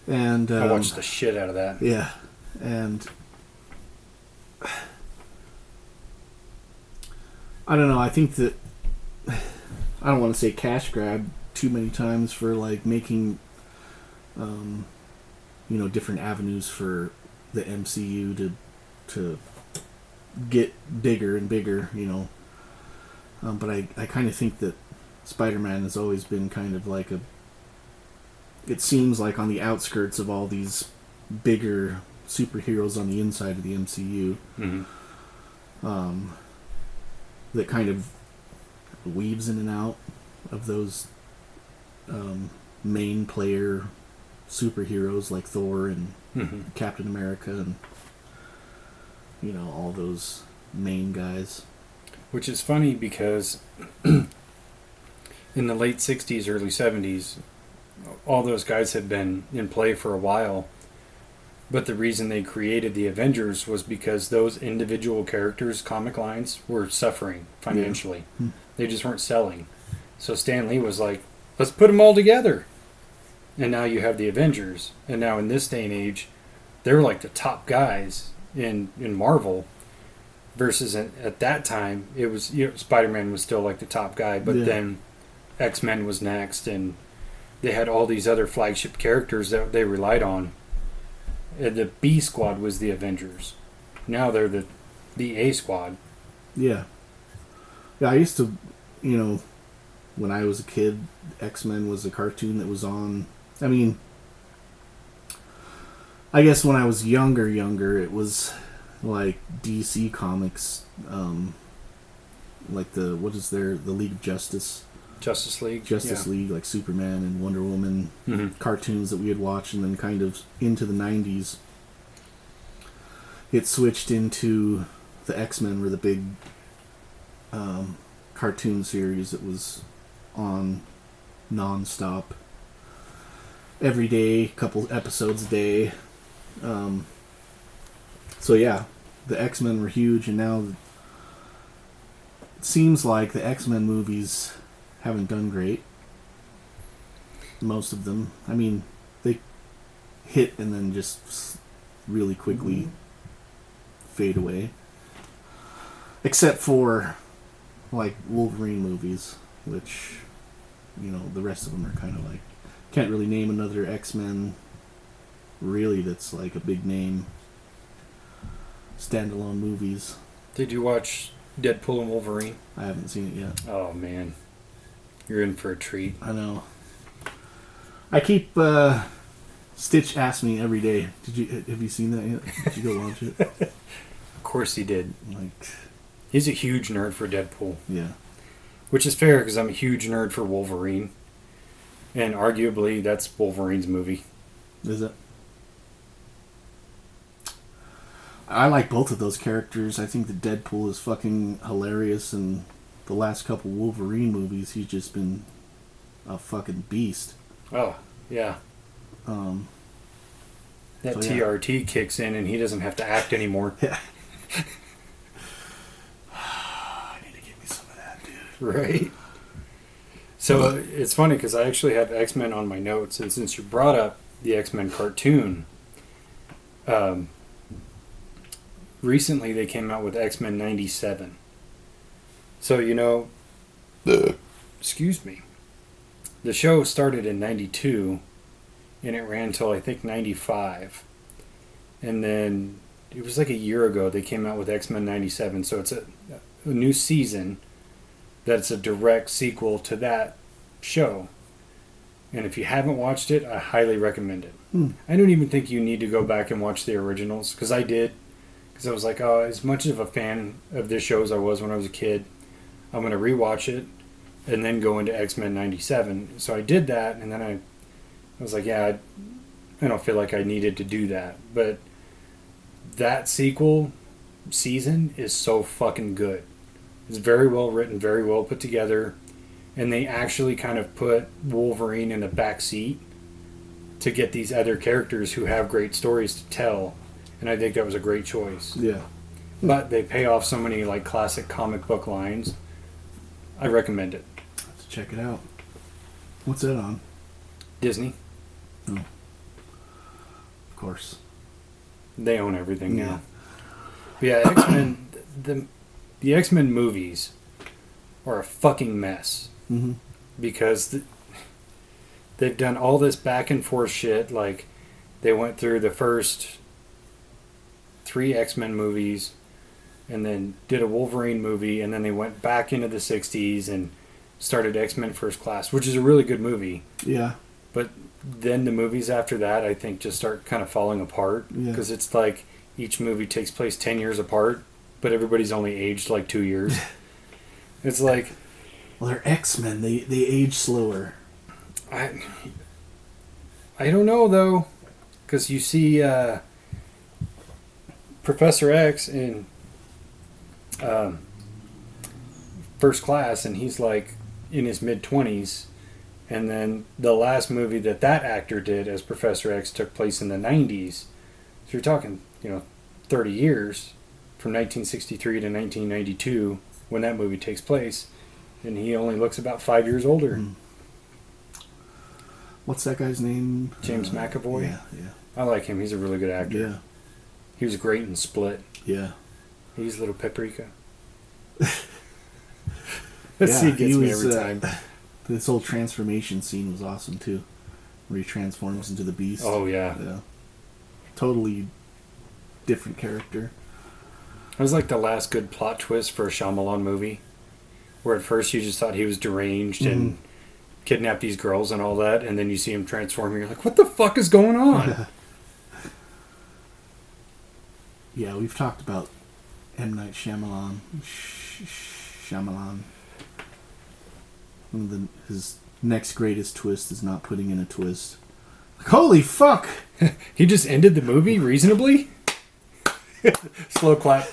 And I watched the shit out of that. Yeah. And I don't know, I think that I don't want to say cash grab too many times for like making different avenues for the MCU to get bigger and bigger, but I kind of think that Spider-Man has always been kind of like it seems like on the outskirts of all these bigger superheroes on the inside of the MCU. Mm-hmm. That kind of weaves in and out of those main player superheroes like Thor and Mm-hmm. Captain America and all those main guys. Which is funny because in the late 60s, early 70s, all those guys had been in play for a while. But the reason they created the Avengers was because those individual characters' comic lines were suffering financially. Yeah. They just weren't selling. So Stan Lee was like, let's put them all together. And now you have the Avengers. And now in this day and age, they're like the top guys in Marvel. Versus at that time, it was Spider-Man was still like the top guy. But then X-Men was next. And they had all these other flagship characters that they relied on. The B squad was the Avengers. Now they're the A squad. Yeah. Yeah, I used to, when I was a kid, X-Men was a cartoon that was on. I mean, I guess when I was younger, it was like DC Comics, like the League of Justice. Justice League. League, like Superman and Wonder Woman cartoons that we had watched, and then kind of into the 90s, it switched into the X-Men were the big cartoon series that was on non-stop every day, couple episodes a day. So yeah, the X-Men were huge, and now it seems like the X-Men movies haven't done great. Most of them. I mean, they hit and then just really quickly fade away. Except for, like, Wolverine movies, which, the rest of them are kind of like... Can't really name another X-Men, really, that's like a big name. Standalone movies. Did you watch Deadpool and Wolverine? I haven't seen it yet. Oh, man. You're in for a treat. I know. I keep Stitch asks me every day. Have you seen that yet? Did you go watch it? Of course he did. Like, he's a huge nerd for Deadpool. Yeah. Which is fair because I'm a huge nerd for Wolverine, and arguably that's Wolverine's movie. Is it? I like both of those characters. I think that Deadpool is fucking hilarious, and the last couple Wolverine movies, he's just been a fucking beast. Oh, yeah. That TRT kicks in and he doesn't have to act anymore. Yeah. I need to get me some of that, dude. Right? So it's funny because I actually have X-Men on my notes, and since you brought up the X-Men cartoon, recently they came out with X-Men 97. So, excuse me. The show started in 92, and it ran until, I think, 95. And then, it was like a year ago, they came out with X-Men 97. So it's a new season that's a direct sequel to that show. And if you haven't watched it, I highly recommend it. I don't even think you need to go back and watch the originals, because I did. Because I was like, as much of a fan of this show as I was when I was a kid, I'm going to rewatch it and then go into X-Men 97. So I did that, and then I was like, I don't feel like I needed to do that. But that sequel season is so fucking good. It's very well written, very well put together, and they actually kind of put Wolverine in the back seat to get these other characters who have great stories to tell, and I think that was a great choice. Yeah. But they pay off so many like classic comic book lines. I recommend it. Have to check it out. What's that on? Disney. Oh. Of course. They own everything now. But yeah, X-Men. The X-Men movies are a fucking mess. Mm-hmm. Because they've done all this back and forth shit. Like, they went through the first 3 X-Men movies, and then did a Wolverine movie, and then they went back into the 60s and started X-Men First Class, which is a really good movie. Yeah. But then the movies after that, I think, just start kind of falling apart. Because it's like each movie takes place 10 years apart, but everybody's only aged like 2 years. It's like... Well, they're X-Men. They age slower. I don't know, though. Because you see Professor X in First Class, and he's like in his mid-20s. And then the last movie that actor did as Professor X took place in the 90s. So you're talking, 30 years from 1963 to 1992 when that movie takes place, and he only looks about 5 years older. Mm. What's that guy's name? James McAvoy. Yeah. I like him. He's a really good actor. Yeah. He was great in Split. Yeah. He's little paprika. That scene gets me every time. This whole transformation scene was awesome too, where he transforms into the Beast. Oh yeah. Totally different character. It was like the last good plot twist for a Shyamalan movie, where at first you just thought he was deranged and kidnapped these girls and all that, and then you see him transform and you're like, what the fuck is going on? Yeah, we've talked about M. Night Shyamalan. Shyamalan. His next greatest twist is not putting in a twist. Like, holy fuck! He just ended the movie reasonably? Slow clap.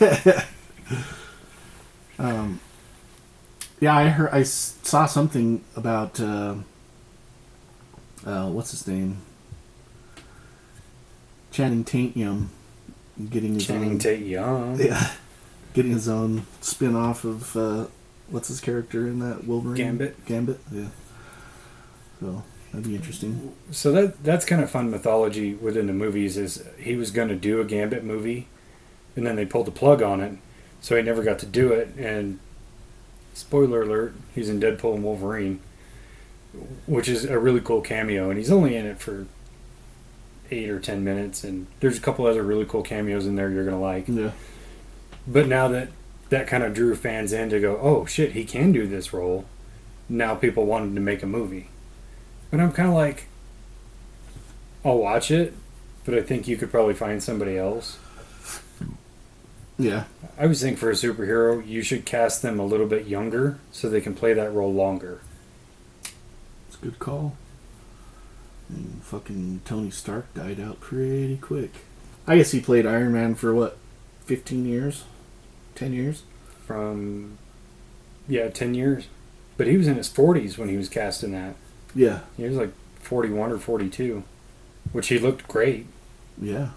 Yeah, I saw something about what's his name? Channing Tatum getting his Channing Tatum. Yeah, getting his own spin-off of what's his character in that Wolverine? Gambit, yeah. So that'd be interesting. So that's kind of fun mythology within the movies. Is he was going to do a Gambit movie, and then they pulled the plug on it, so he never got to do it. And spoiler alert, he's in Deadpool and Wolverine, which is a really cool cameo, and he's only in it for 8 or 10 minutes. And there's a couple other really cool cameos in there you're gonna like. Yeah. But now that kind of drew fans in to go, oh shit, he can do this role. Now people wanted to make a movie. But I'm kind of like, I'll watch it, but I think you could probably find somebody else. Yeah. I was thinking for a superhero, you should cast them a little bit younger so they can play that role longer. It's a good call. And fucking Tony Stark died out pretty quick. I guess he played Iron Man for what, 15 years? 10 years? 10 years. But he was in his 40s when he was cast in that. Yeah. He was like 41 or 42, which he looked great. Yeah.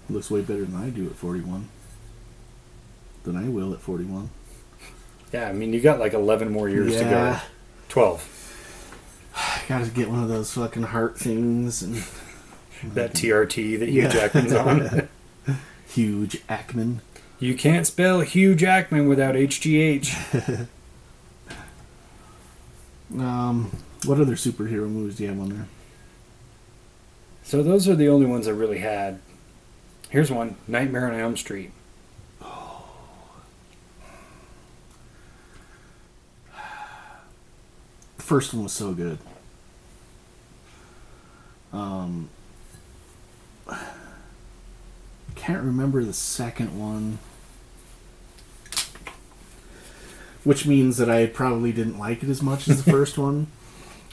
He looks way better than I do at 41. Than I will at 41. Yeah, I mean, you got like 11 more years to go. 12. Gotta get one of those fucking heart things. And that TRT that Hugh Jackman's on. Hugh Jackman. You can't spell Hugh Jackman without HGH. What other superhero movies do you have on there? So those are the only ones I really had. Here's one, Nightmare on Elm Street. The first one was so good. Can't remember the second one, which means that I probably didn't like it as much as the first one.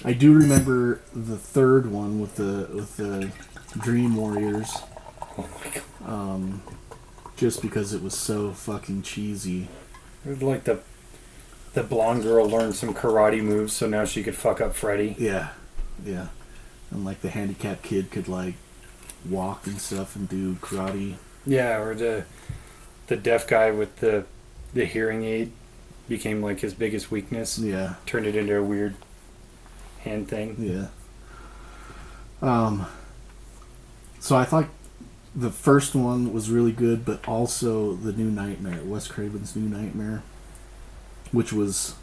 I do remember the third one with the Dream Warriors. Oh my god. Just because it was so fucking cheesy. It was like the blonde girl learned some karate moves so now she could fuck up Freddy. Yeah. And like the handicapped kid could like walk and stuff and do karate. Yeah, or the deaf guy with the hearing aid became like his biggest weakness. Yeah. Turned it into a weird hand thing. Yeah. So I thought the first one was really good, but also the New Nightmare, Wes Craven's New Nightmare, which was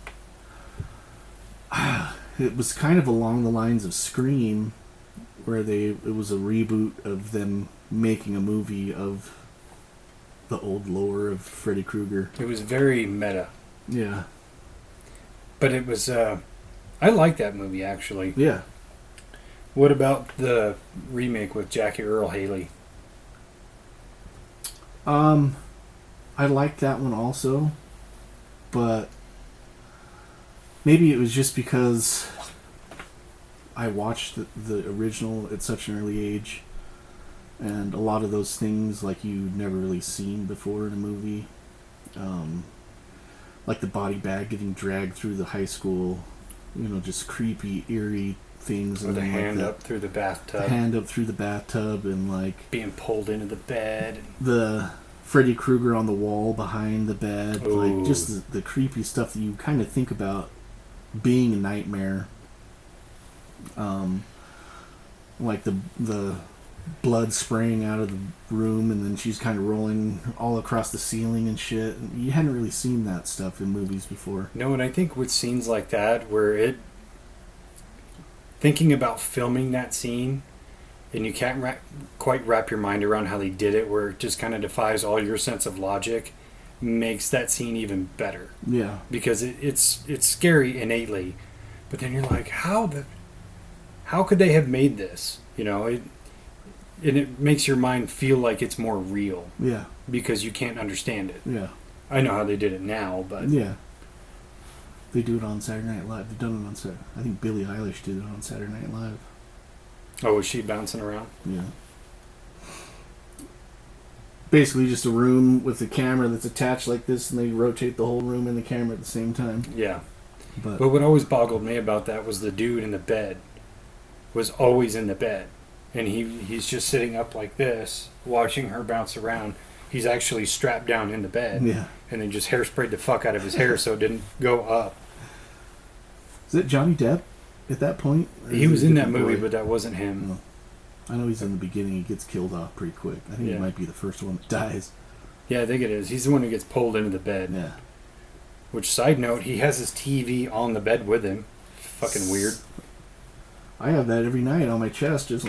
it was kind of along the lines of Scream, where it was a reboot of them making a movie of the old lore of Freddy Krueger. It was very meta. Yeah. But it was I like that movie actually. Yeah. What about the remake with Jackie Earle Haley? I liked that one also, but maybe it was just because I watched the original at such an early age, and a lot of those things like you never really seen before in a movie, like the body bag getting dragged through the high school, just creepy, eerie things. With and a hand like up through the bathtub. the hand up through the bathtub, and like being pulled into the bed. The Freddy Krueger on the wall behind the bed. Ooh. Like, just the creepy stuff that you kind of think about being a nightmare. Like the blood spraying out of the room, and then she's kind of rolling all across the ceiling and shit. You hadn't really seen that stuff in movies before. No, and I think with scenes like that, where thinking about filming that scene, and you can't quite wrap your mind around how they did it, where it just kind of defies all your sense of logic, makes that scene even better. Yeah. Because it's scary innately, but then you're like, how could they have made this? You know, and it makes your mind feel like it's more real. Yeah. Because you can't understand it. Yeah. I know how they did it now, but yeah, they do it on Saturday Night Live. They've done it on Saturday. I think Billie Eilish did it on Saturday Night Live. Oh, was she bouncing around? Yeah. Basically, just a room with a camera that's attached like this, and they rotate the whole room and the camera at the same time. Yeah. But what always boggled me about that was the dude in the bed was always in the bed. And he's just sitting up like this, watching her bounce around. He's actually strapped down in the bed. Yeah. And then just hairsprayed the fuck out of his hair so it didn't go up. Is it Johnny Depp at that point? He was in that movie, but that wasn't him. No. I know he's in the beginning. He gets killed off pretty quick. I think he might be the first one that dies. Yeah, I think it is. He's the one who gets pulled into the bed. Yeah. Which, side note, he has his TV on the bed with him. Fucking weird. I have that every night on my chest. Just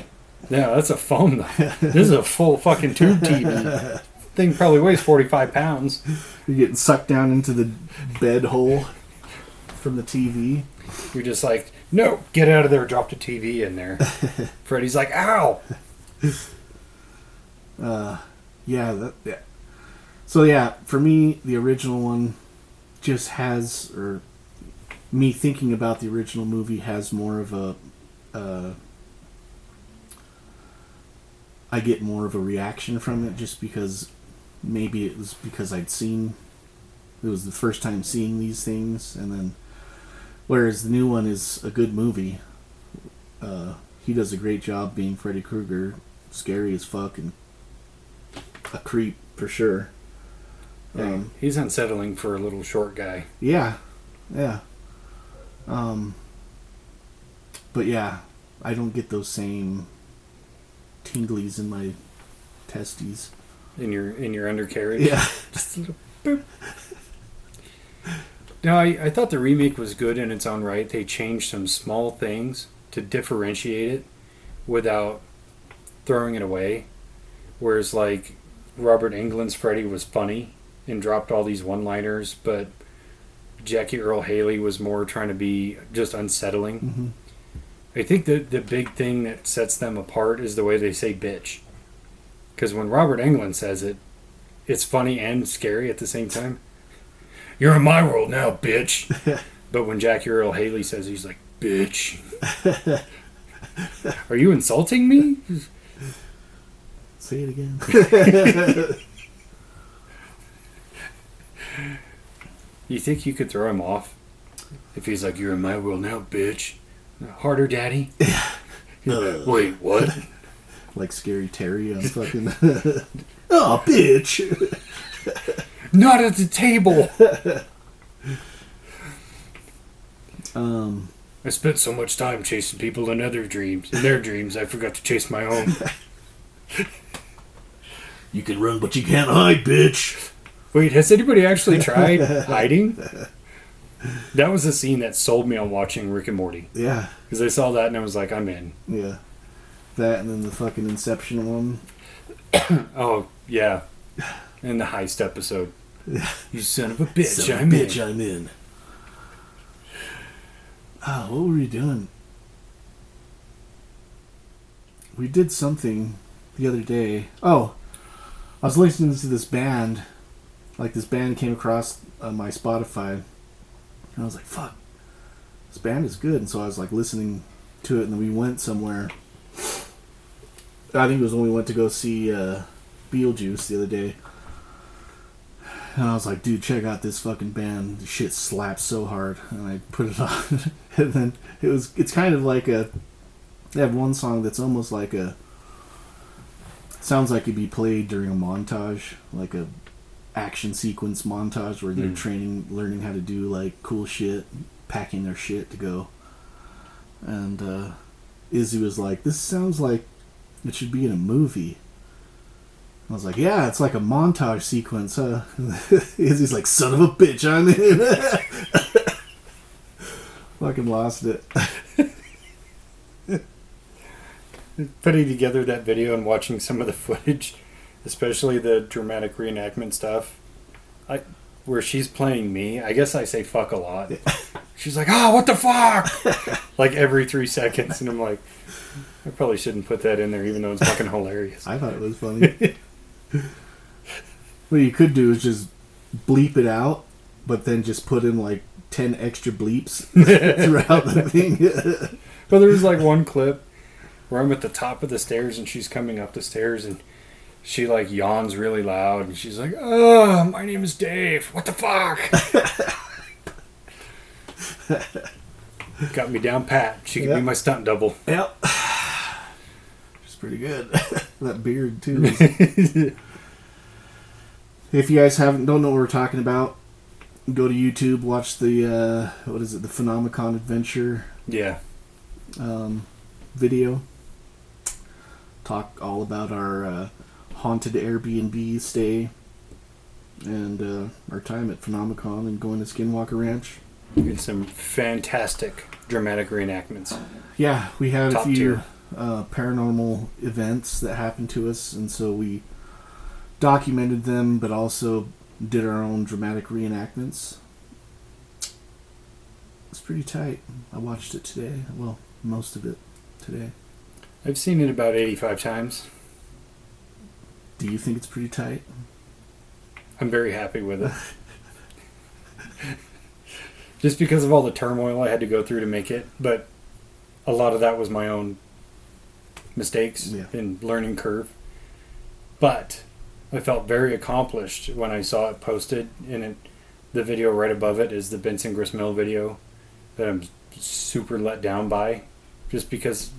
yeah, that's a phone though. This is a full fucking tube TV. Thing probably weighs 45 pounds. You're getting sucked down into the bed hole from the TV. You're just like, no, get out of there. Drop the TV in there. Freddy's like, ow. Yeah. So yeah, for me, the original one just has, or me thinking about the original movie has more of a, I get more of a reaction from it just because maybe it was because it was the first time seeing these things, and then whereas the new one is a good movie, he does a great job being Freddy Krueger, scary as fuck and a creep for sure. He's unsettling for a little short guy. Yeah. But yeah, I don't get those same tinglies in my testes. In your undercarriage? Yeah. Just a little boop. No, I thought the remake was good in its own right. They changed some small things to differentiate it without throwing it away. Whereas, like, Robert Englund's Freddy was funny and dropped all these one-liners, but Jackie Earle Haley was more trying to be just unsettling. Mm-hmm. I think the big thing that sets them apart is the way they say bitch. Because when Robert Englund says it, it's funny and scary at the same time. You're in my world now, bitch. But when Jackie Earle Haley says, he's like, bitch. Are you insulting me? Say it again. You think you could throw him off? If he's like, you're in my world now, bitch. Harder, daddy. Wait, what? Like Scary Terry on fucking... Oh, bitch! Not at the table! I spent so much time chasing people in their dreams, I forgot to chase my own. You can run, but you can't hide, bitch! Wait, has anybody actually tried hiding? That was the scene that sold me on watching Rick and Morty. Yeah. Because I saw that and I was like, I'm in. Yeah. That and then the fucking Inception one. Oh, yeah. And the heist episode. You son of a bitch, I'm in. Oh, what were we doing? We did something the other day. Oh, I was listening to this band. Like, this band came across my Spotify. And I was like, fuck, this band is good. And so I was like listening to it, and then we went somewhere. I think it was when we went to go see Beetlejuice the other day. And I was like, dude, check out this fucking band. The shit slaps so hard. And I put it on. And then it's kind of like they have one song that's almost like sounds like it'd be played during a montage, like a action sequence montage where they're learning how to do like cool shit, packing their shit to go. And Izzy was like, this sounds like it should be in a movie. I was like, yeah, it's like a montage sequence, huh? Izzy's like, son of a bitch, I'm in. Fucking lost it. Putting together that video and watching some of the footage, especially the dramatic reenactment stuff, where she's playing me, I guess I say fuck a lot. She's like, oh, what the fuck? Like every 3 seconds. And I'm like, I probably shouldn't put that in there, even though it's fucking hilarious. I thought it was funny. What you could do is just bleep it out, but then just put in like 10 extra bleeps throughout the thing. Well, there was like one clip where I'm at the top of the stairs and she's coming up the stairs and she like yawns really loud and she's like, oh, my name is Dave. What the fuck? Got me down pat. She could be my stunt double. Yep. She's pretty good. That beard too. If you guys don't know what we're talking about, go to YouTube, watch the the Phenomicon Adventure video. Talk all about our haunted Airbnb stay and our time at Phenomicon and going to Skinwalker Ranch. And some fantastic dramatic reenactments. Yeah, we had Top a few tier. Paranormal events that happened to us, and so we documented them, but also did our own dramatic reenactments. It's pretty tight. I watched it today. Well, most of it today. I've seen it about 85 times. Do you think it's pretty tight? I'm very happy with it. Just because of all the turmoil I had to go through to make it, but a lot of that was my own mistakes and learning curve. But I felt very accomplished when I saw it posted, and the video right above it is the Benson Gristmill video that I'm super let down by, just because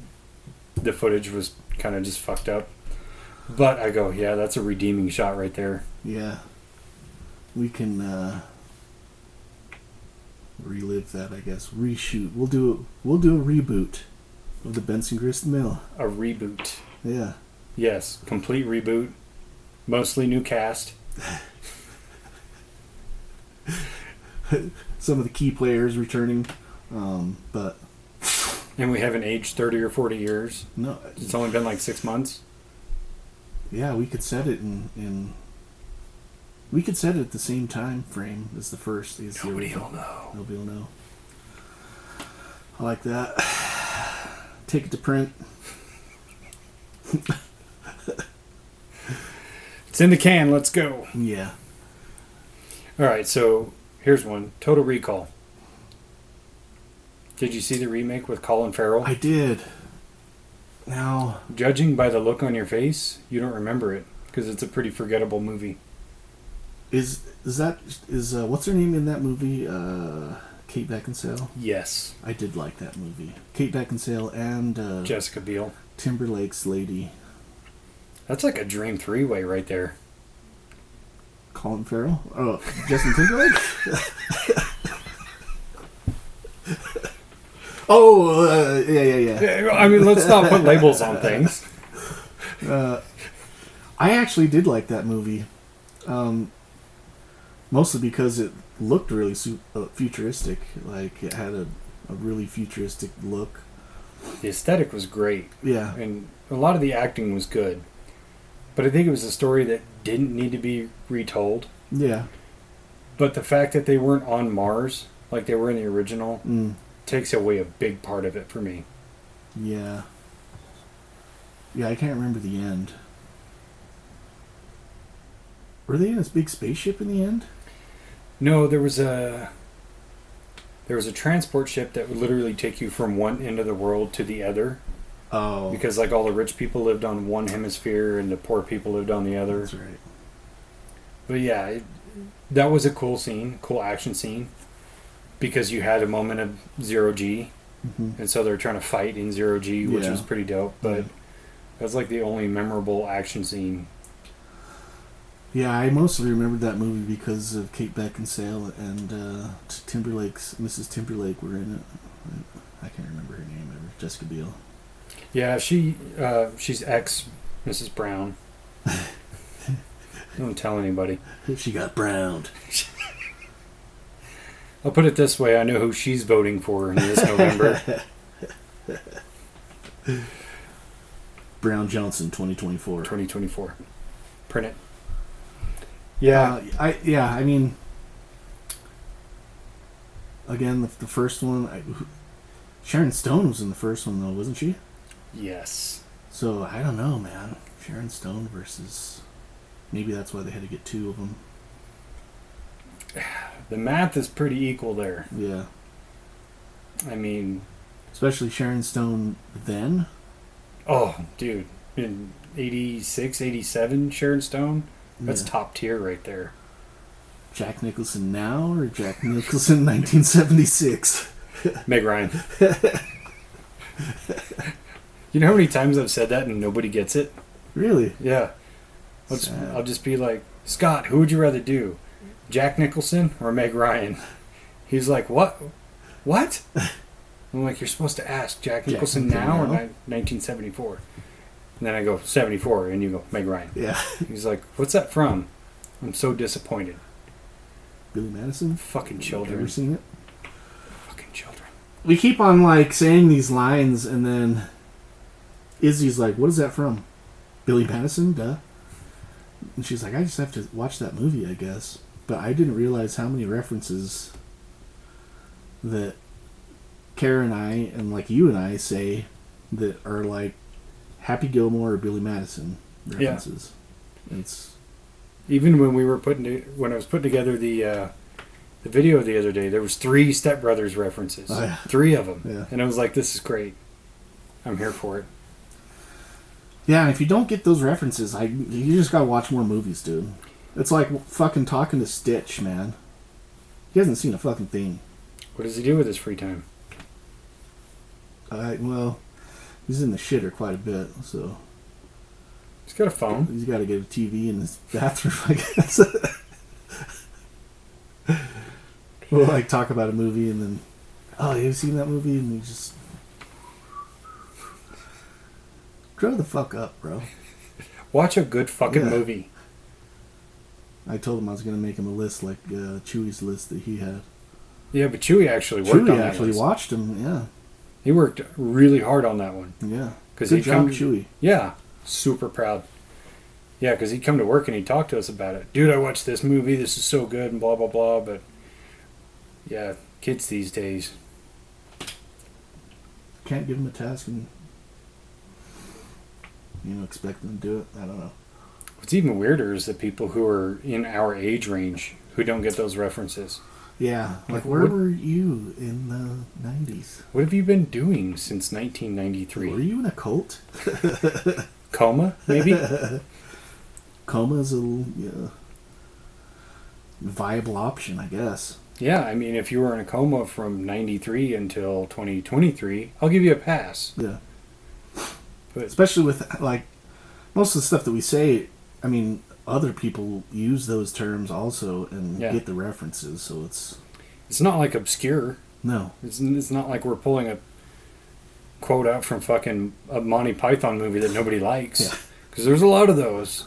the footage was kind of just fucked up. But I go, yeah, that's a redeeming shot right there. Yeah. We can relive that, I guess. Reshoot. We'll do a reboot of the Benson Gristmill. A reboot. Yeah. Yes, complete reboot. Mostly new cast. Some of the key players returning, but And we haven't aged 30 or 40 years. no. It's only been like 6 months. Yeah, we could set it in. We could set it at the same time frame as the first. Nobody will know. Nobody will know. I like that. Take it to print. It's in the can. Let's go. Yeah. All right, so here's one. Total Recall. Did you see the remake with Colin Farrell? I did. Now, Judging by the look on your face, you don't remember it because it's a pretty forgettable movie. is what's her name in that movie? Kate Beckinsale. Yes. I did like that movie. Kate Beckinsale and Jessica Biel. Timberlake's lady. That's like a dream three-way right there. Colin Farrell? Oh, Justin Timberlake? Yeah. I mean, let's not put labels on things. I actually did like that movie. Mostly because it looked really futuristic. Like, it had a really futuristic look. The aesthetic was great. Yeah. And a lot of the acting was good. But I think it was a story that didn't need to be retold. Yeah. But the fact that they weren't on Mars, like they were in the original, takes away a big part of it for me. Yeah. Yeah, I can't remember the end. Were they in this big spaceship in the end? No, there was a transport ship that would literally take you from one end of the world to the other. Oh. Because like all the rich people lived on one hemisphere and the poor people lived on the other. That's right. But yeah, that was a cool scene, cool action scene, because you had a moment of zero G, and so they're trying to fight in zero G, which was pretty dope. But that's like the only memorable action scene. Yeah, I mostly remembered that movie because of Kate Beckinsale and Mrs. Timberlake were in it. I can't remember her name ever. Jessica Biel. Yeah, she's ex Mrs. Brown. Don't tell anybody. She got browned. I'll put it this way: I know who she's voting for in this November. Brown Johnson, 2024. 2024. Print it. Yeah, I mean, again, the first one. Sharon Stone was in the first one, though, wasn't she? Yes. So I don't know, man. Sharon Stone versus. Maybe that's why they had to get two of them. The math is pretty equal there. Yeah. I mean, especially Sharon Stone then. Oh, dude, in 86, 87, Sharon Stone. That's top tier right there. Jack Nicholson now or Jack Nicholson 1976? Meg Ryan. You know how many times I've said that and nobody gets it? Really? Yeah. I'll just be like, Scott, who would you rather do? Jack Nicholson or Meg Ryan? He's like, what? What? I'm like, you're supposed to ask Jack Nicholson now or 1974? And then I go, 74, and you go, Meg Ryan. Yeah. He's like, what's that from? I'm so disappointed. Billy Madison? Fucking children. Ever seen it? Fucking children. We keep on, like, saying these lines, and then Izzy's like, what is that from? Billy Madison? Duh. And she's like, I just have to watch that movie, I guess. But I didn't realize how many references that Kara and I, and like you and I, say that are like Happy Gilmore or Billy Madison references. Yeah. It's even when when I was putting together the video the other day, there was 3 Step Brothers references. Oh, yeah. 3 of them. Yeah. And I was like, this is great. I'm here for it. Yeah, and if you don't get those references, you just gotta watch more movies, dude. It's like fucking talking to Stitch, man. He hasn't seen a fucking thing. What does he do with his free time? Well, he's in the shitter quite a bit, so... He's got a phone. He's got to get a TV in his bathroom, I guess. We'll, like, talk about a movie, and then... Oh, have you seen that movie? And we just... Grow the fuck up, bro. Watch a good fucking movie. I told him I was going to make him a list like Chewy's list that he had. Yeah, but Chewy actually worked on that. Chewy actually watched him, yeah. He worked really hard on that one. Yeah. Good job, Chewy. Yeah, super proud. Yeah, because he'd come to work and he'd talk to us about it. Dude, I watched this movie. This is so good and blah, blah, blah. But, yeah, kids these days. Can't give them a task and, expect them to do it. I don't know. What's even weirder is the people who are in our age range who don't get those references. Yeah, like where were you in the 90s? What have you been doing since 1993? Were you in a cult? Coma, maybe? Coma's a viable option, I guess. Yeah, I mean, if you were in a coma from 93 until 2023, I'll give you a pass. Yeah. But, especially with, like, most of the stuff that we say, I mean, other people use those terms also and get the references, so it's not like obscure. No. It's not like we're pulling a quote out from fucking a Monty Python movie that nobody likes. Yeah. Because there's a lot of those.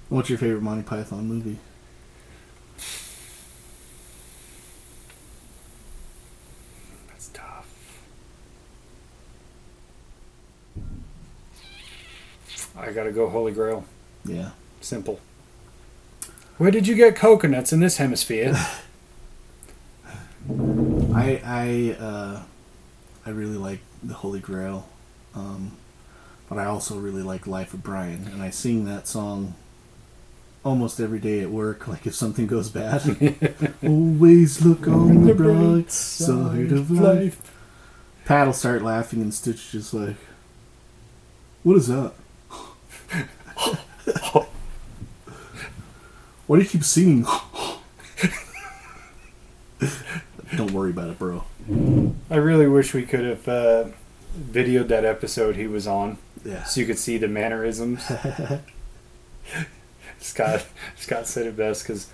What's your favorite Monty Python movie? That's tough. I gotta go Holy Grail. Yeah. Simple. Where did you get coconuts in this hemisphere? I really like the Holy Grail, but I also really like Life of Brian, and I sing that song almost every day at work. Like if something goes bad, always look on the bright side of life. Pat will start laughing, and Stitch just like, what is that? Why do you keep singing? Don't worry about it, bro. I really wish we could have videoed that episode he was on. Yeah. So you could see the mannerisms. Scott said it best because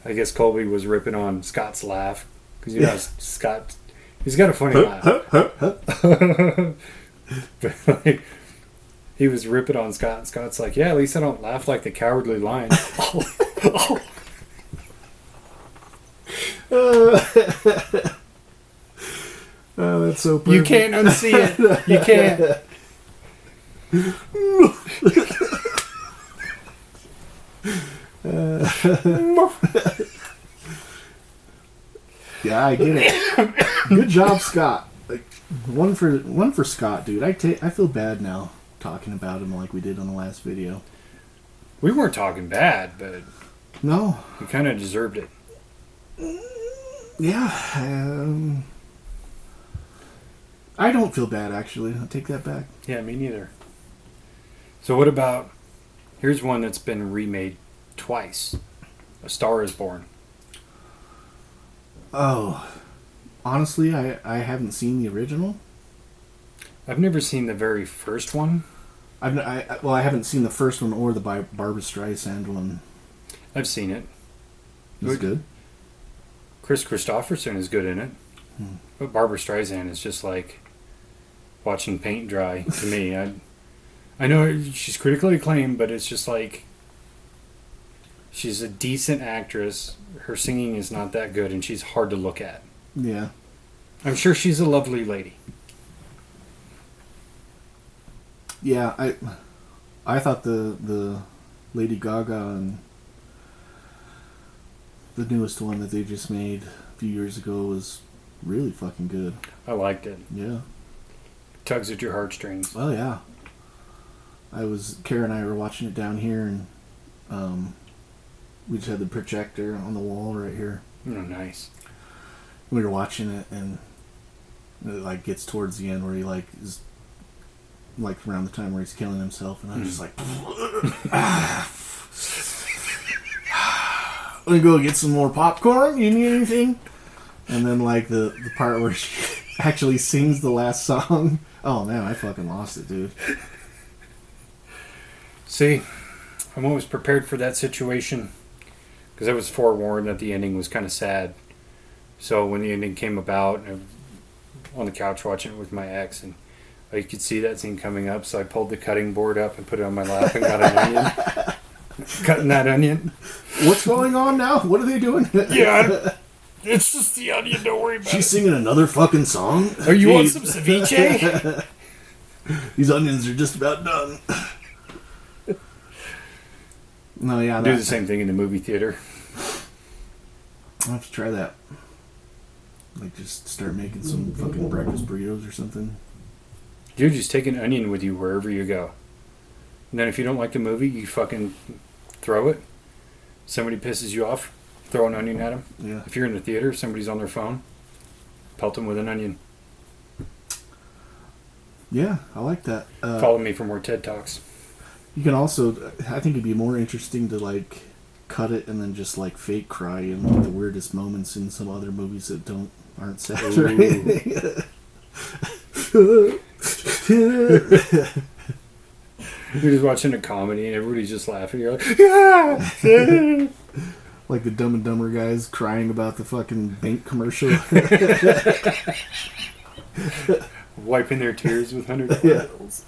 I guess Colby was ripping on Scott's laugh. Because, you know, Scott, he's got a funny laugh. But, like, he was ripping on Scott, and Scott's like, yeah, at least I don't laugh like the Cowardly Lion. Oh, that's so perfect. You can't unsee it. You can't. Yeah, I get it. Good job, Scott. Like one for Scott, dude. I feel bad now talking about him like we did on the last video. We weren't talking bad, but No. he kind of deserved it. Yeah. I don't feel bad, actually. I'll take that back. Yeah, me neither. So what about... Here's one that's been remade twice. A Star is Born. Oh. Honestly, I haven't seen the original. I've never seen the very first one. I haven't seen the first one or the Barbra Streisand one. I've seen it. It's good. Chris Christopherson is good in it. But Barbra Streisand is just like watching paint dry to me. I know she's critically acclaimed, but it's just like she's a decent actress. Her singing is not that good, and she's hard to look at. Yeah. I'm sure she's a lovely lady. Yeah, I thought the Lady Gaga and the newest one that they just made a few years ago was really fucking good. I liked it. Yeah. Tugs at your heartstrings. Oh yeah. Kara and I were watching it down here, and we just had the projector on the wall right here. Oh, nice. We were watching it, and it like gets towards the end where he like is like around the time where he's killing himself, and I'm just like, I'm gonna go get some more popcorn. You need anything? And then like the part where she actually sings the last song. Oh man, I fucking lost it, dude. See, I'm always prepared for that situation because I was forewarned that the ending was kind of sad. So when the ending came about, I was on the couch watching it with my ex, and I could see that scene coming up, so I pulled the cutting board up and put it on my lap and got an onion. Cutting that onion. What's going on now? What are they doing? Yeah, it's just the onion, don't worry about She's it. singing another fucking song? Are you on some ceviche? These onions are just about done. No, yeah. Do the same thing in the movie theater. I'll have to try that. Like, just start making some fucking breakfast burritos or something. Dude, just take an onion with you wherever you go. And then if you don't like the movie, you fucking throw it. Somebody pisses you off, throw an onion at them. Yeah. If you're in the theater, somebody's on their phone, pelt them with an onion. Yeah, I like that. Follow me for more TED Talks. You can also, I think it'd be more interesting to, like, cut it and then just, like, fake cry in like, the weirdest moments in some other movies that aren't sad or anything. You're just watching a comedy and everybody's just laughing. You're like, yeah! Like the Dumb and Dumber guys crying about the fucking bank commercial. Wiping their tears with $100 Yeah. bills.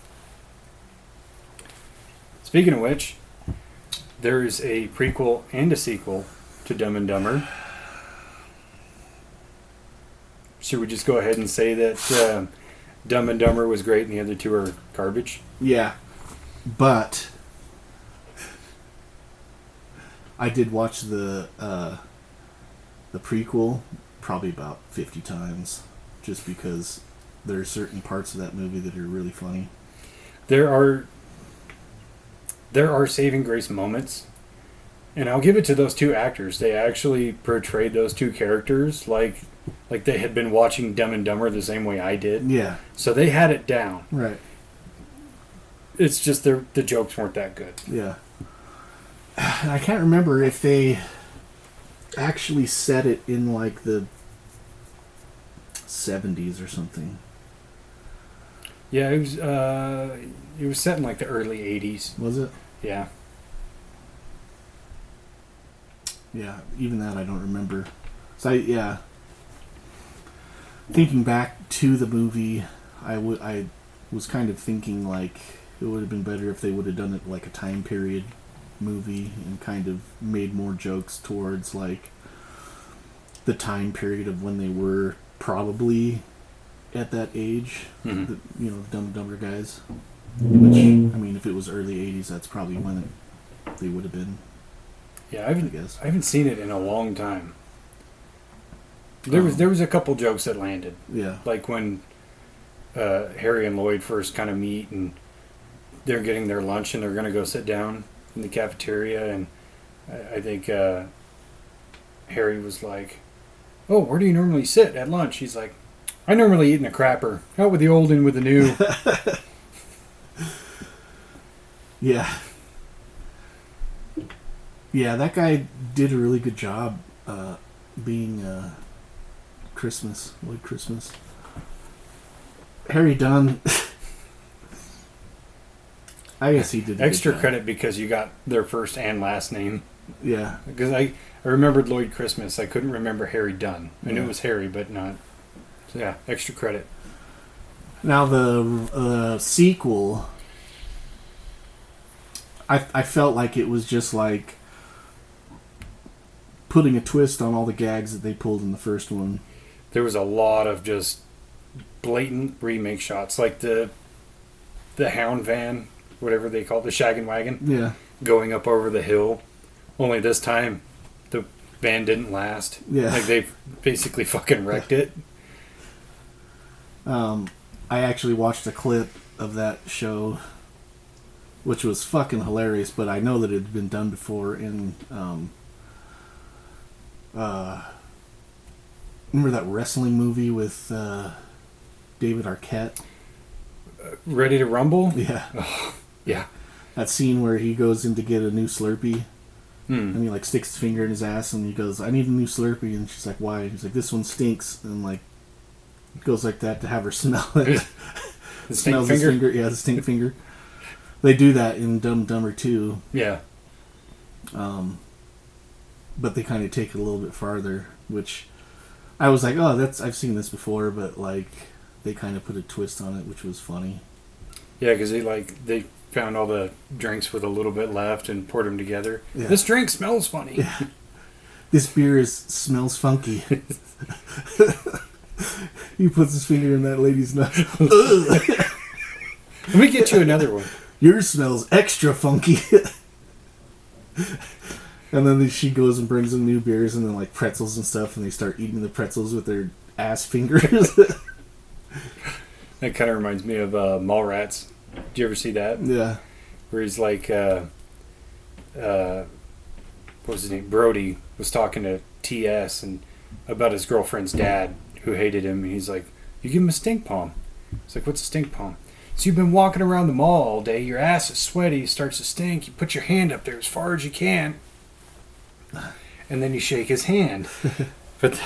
Speaking of which, there is a prequel and a sequel to Dumb and Dumber. Should we just go ahead and say that Dumb and Dumber was great and the other two are garbage? Yeah. But I did watch the prequel probably about 50 times just because there are certain parts of that movie that are really funny. There are saving grace moments, and I'll give it to those two actors. They actually portrayed those two characters like they had been watching Dumb and Dumber the same way I did. Yeah. So they had it down. Right. It's just the jokes weren't that good. Yeah. I can't remember if they actually set it in like the 70s or something. Yeah, it was set in like the early 80s. Was it? Yeah. Yeah, even that I don't remember. So yeah. Thinking back to the movie, I was kind of thinking like it would have been better if they would have done it like a time period movie and kind of made more jokes towards like the time period of when they were probably at that age. Mm-hmm. Dumb and Dumber guys. Which, I mean, if it was early 80s, that's probably when they would have been. Yeah, I guess. I haven't seen it in a long time. There was a couple jokes that landed. Yeah. Like when Harry and Lloyd first kind of meet and they're getting their lunch and they're going to go sit down in the cafeteria, and I think Harry was like, "Oh, where do you normally sit at lunch?" He's like, "I normally eat in a crapper. Out with the old and with the new." Yeah. Yeah, that guy did a really good job being Lloyd Christmas. Harry Dunn, I guess he did a Extra good job. credit because you got their first and last name. Yeah. Because I remembered Lloyd Christmas. I couldn't remember Harry Dunn. I knew Yeah. it was Harry, but not. So yeah, extra credit. Now the sequel, I felt like it was just like putting a twist on all the gags that they pulled in the first one. There was a lot of just blatant remake shots, like the hound van, whatever they call it, the shaggin' wagon, Yeah. going up over the hill. Only this time, the van didn't last. Yeah. Like they basically fucking wrecked it. I actually watched a clip of that show, which was fucking hilarious, but I know that it had been done before in remember that wrestling movie with David Arquette? Ready to Rumble? Yeah. Yeah. That scene where he goes in to get a new Slurpee Hmm. and he like sticks his finger in his ass and he goes, "I need a new Slurpee," and she's like, "Why?" He's like, "This one stinks," and like goes like that to have her smell it. The stink Smells his finger? finger. Yeah, the stink finger. They do that in Dumb and Dumber too. Yeah. But they kind of take it a little bit farther, which I was like, "Oh, I've seen this before," but like they kind of put a twist on it, which was funny. Yeah, because they found all the drinks with a little bit left and poured them together. Yeah. This drink smells funny. Yeah. This beer smells funky. He puts his finger in that lady's nose. Let me get you another one. Yours smells extra funky. And then she goes and brings them new beers and then like pretzels and stuff, and they start eating the pretzels with their ass fingers. That kind of reminds me of Mallrats. Did you ever see that? Yeah. Where he's like, what was his name? Brody was talking to T.S. and about his girlfriend's dad who hated him. And he's like, "You give him a stink palm." It's like, "What's a stink palm?" "So you've been walking around the mall all day. Your ass is sweaty. It starts to stink. You put your hand up there as far as you can. And then you shake his hand." But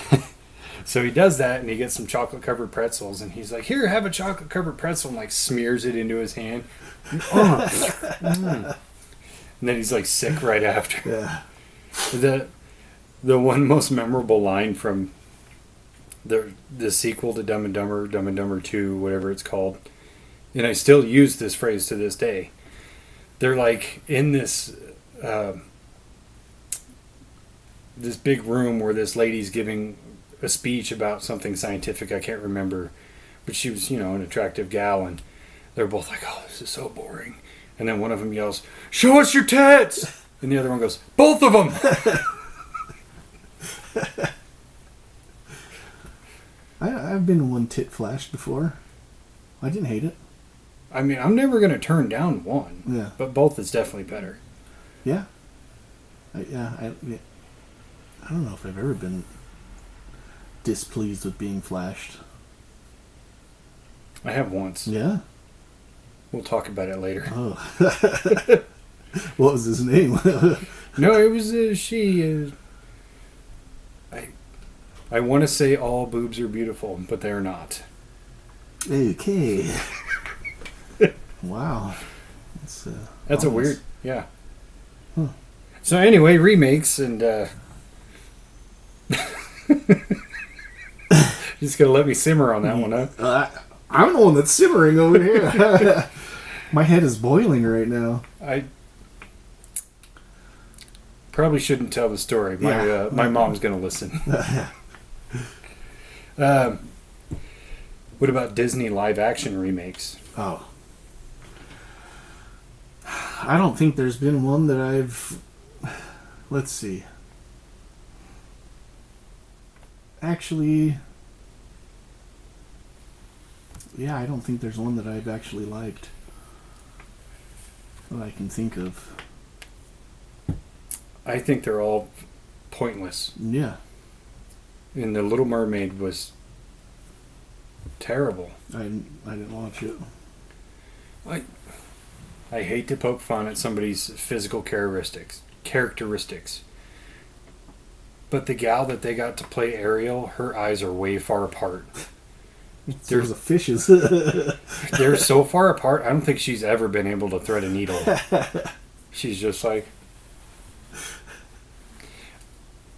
so he does that, and he gets some chocolate-covered pretzels, and he's like, "Here, have a chocolate-covered pretzel," and like smears it into his hand. And then he's like sick right after. Yeah. The one most memorable line from the sequel to Dumb and Dumber 2, whatever it's called, and I still use this phrase to this day. They're like in this this big room where this lady's giving a speech about something scientific. I can't remember, but she was, an attractive gal, and they're both like, "Oh, this is so boring." And then one of them yells, "Show us your tits!" And the other one goes, "Both of them!" I've been one tit flashed before. I didn't hate it. I mean, I'm never going to turn down one, Yeah. but both is definitely better. Yeah. I don't know if I've ever been displeased with being flashed. I have once. Yeah. We'll talk about it later. Oh. What was his name? No, it was she. I want to say all boobs are beautiful, but they're not. Okay. Wow. That's a weird, yeah. Huh. So anyway, remakes and just gonna let me simmer on that one, huh? I'm the one that's simmering over here. My head is boiling right now. I probably shouldn't tell the story. My mom's gonna listen. What about Disney live action remakes? Oh. I don't think there's been one that I've... Let's see. Actually... Yeah, I don't think there's one that I've actually liked. That I can think of. I think they're all pointless. Yeah. And The Little Mermaid was terrible. I didn't watch it. I hate to poke fun at somebody's physical characteristics. But the gal that they got to play Ariel, her eyes are way far apart. There's the fishes. They're so far apart, I don't think she's ever been able to thread a needle. She's just like...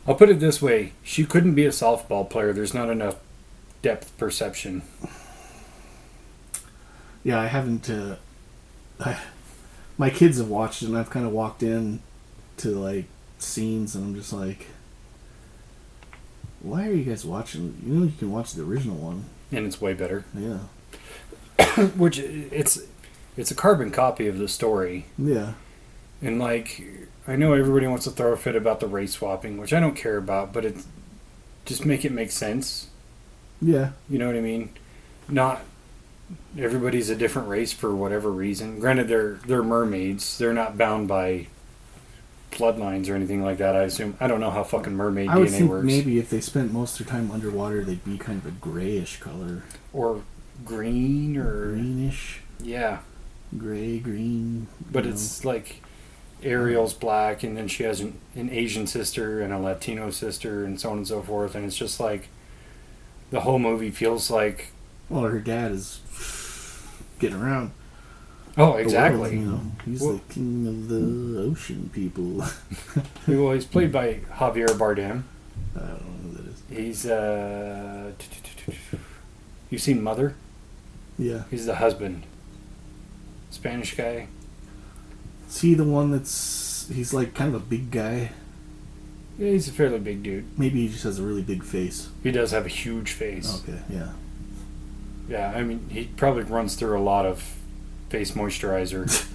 I'll put it this way. She couldn't be a softball player. There's not enough depth perception. Yeah, I haven't... my kids have watched it, and I've kind of walked in to, like, scenes, and I'm just like... Why are you guys watching? You know you can watch the original one. And it's way better. Yeah. Which, it's a carbon copy of the story. Yeah. And, like, I know everybody wants to throw a fit about the race swapping, which I don't care about, but it's just make it make sense. Yeah. You know what I mean? Not everybody's a different race for whatever reason. Granted, they're mermaids. They're not bound by bloodlines or anything like that, I assume. I don't know how fucking mermaid I would DNA think works. maybe if they spent most of their time underwater, they'd be kind of a grayish color. Or green or... Greenish. Yeah. Gray, green. But it's like Ariel's black, and then she has an Asian sister and a Latino sister and so on and so forth, and it's just like the whole movie feels like... Well, her dad is getting around. Oh, exactly. World, you know, he's the king of the ocean people. Well, he's played by Javier Bardem. I don't know who that is. He's you've seen Mother? Yeah. He's the husband. Spanish guy. Is he the one he's like kind of a big guy? Yeah, he's a fairly big dude. Maybe he just has a really big face. He does have a huge face. Okay, yeah. Yeah, I mean, he probably runs through a lot of face moisturizer.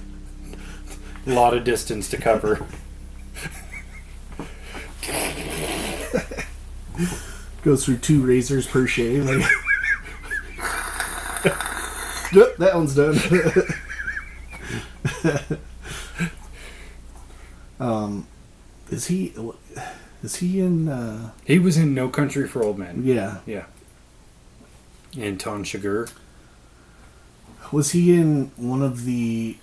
A lot of distance to cover. Goes through 2 razors per shave. Like... Yep, that one's done. Is he in... He was in No Country for Old Men. Yeah. Yeah. Anton Chigurh. Was he in one of the